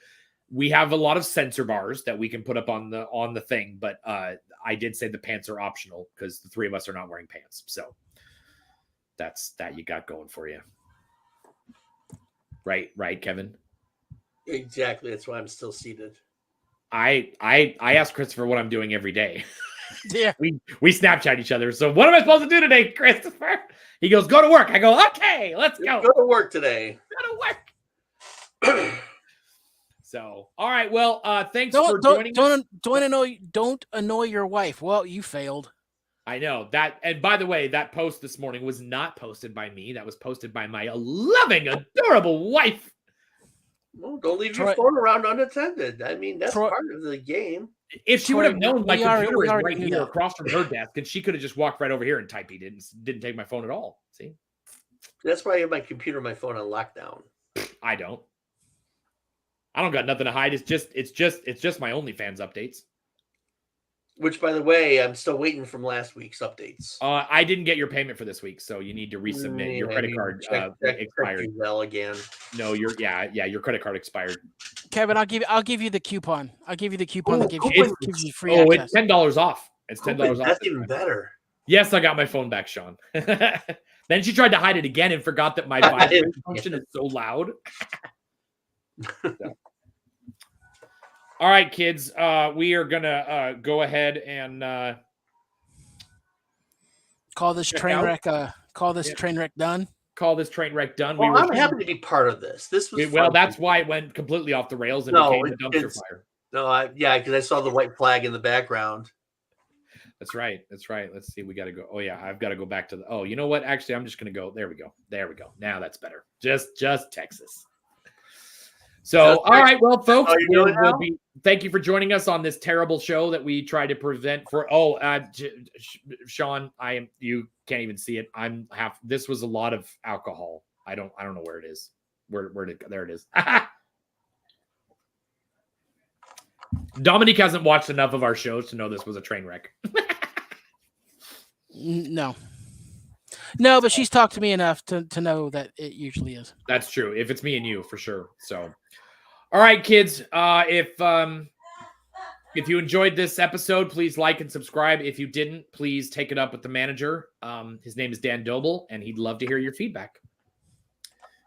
we have a lot of sensor bars that we can put up on the thing, but I did say the pants are optional because the three of us are not wearing pants. So that's that you got going for you. Right, Kevin? Exactly. That's why I'm still seated. I ask Christopher what I'm doing every day. Yeah. We Snapchat each other. So what am I supposed to do today, Christopher? He goes, go to work. I go, okay, let's go. Go to work today. Go to work. So, all right. Well, thanks for joining us. Don't annoy your wife. Well, you failed. I know that. And by the way, that post this morning was not posted by me. That was posted by my loving, adorable wife. Well, don't leave your phone around unattended. I mean, that's part of the game. If she would have known my computer is right here across from her desk, and she could have just walked right over here and typed. He didn't take my phone at all. See? That's why I have my computer and my phone on lockdown. I don't got nothing to hide. It's just my OnlyFans updates. Which, by the way, I'm still waiting from last week's updates. I didn't get your payment for this week, so you need to resubmit. Your credit card expired. Well, again. No, your credit card expired. Kevin, I'll give you the coupon. I'll give you the coupon that gives you free access. access. It's $10 off. It's $10 off. That's even better. Yes, I got my phone back, Sean. Then she tried to hide it again and forgot that my vibration function is so loud. So. All right, kids. We are gonna go ahead and call this train wreck. Call this train wreck done. Call this train wreck done. Well, I'm happy to be part of this. This was well. That's why it went completely off the rails and became a dumpster fire. No, because I saw the white flag in the background. That's right. Let's see. We got to go. Oh yeah, I've got to go back to the. Oh, you know what? Actually, I'm just gonna go. There we go. Now that's better. Just Texas. So, all right, well, folks, thank you for joining us on this terrible show that we try to prevent for. Sean, you can't even see it. This was a lot of alcohol. I don't know where it is. There it is. Dominique hasn't watched enough of our shows to know this was a train wreck. No, but she's talked to me enough to know that it usually is. That's true. If it's me and you, for sure. So. All right, kids. If you enjoyed this episode, please like and subscribe. If you didn't, please take it up with the manager. His name is Dan Doble, and he'd love to hear your feedback.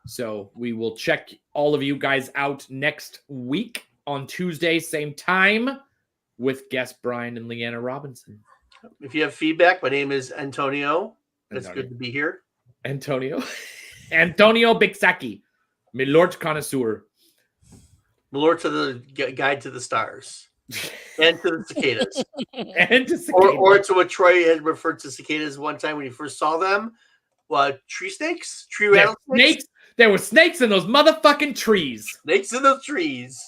So we will check all of you guys out next week on Tuesday, same time, with guest Brian and Leanna Robinson. If you have feedback, my name is Antonio. It's good to be here. Antonio Bixaki, my Lord Connoisseur. Malort to the Guide to the Stars. And to the cicadas. Or to what Troy had referred to cicadas one time when he first saw them. Tree snakes? Tree rattlesnakes? Snakes. There were snakes in those motherfucking trees. Snakes in those trees.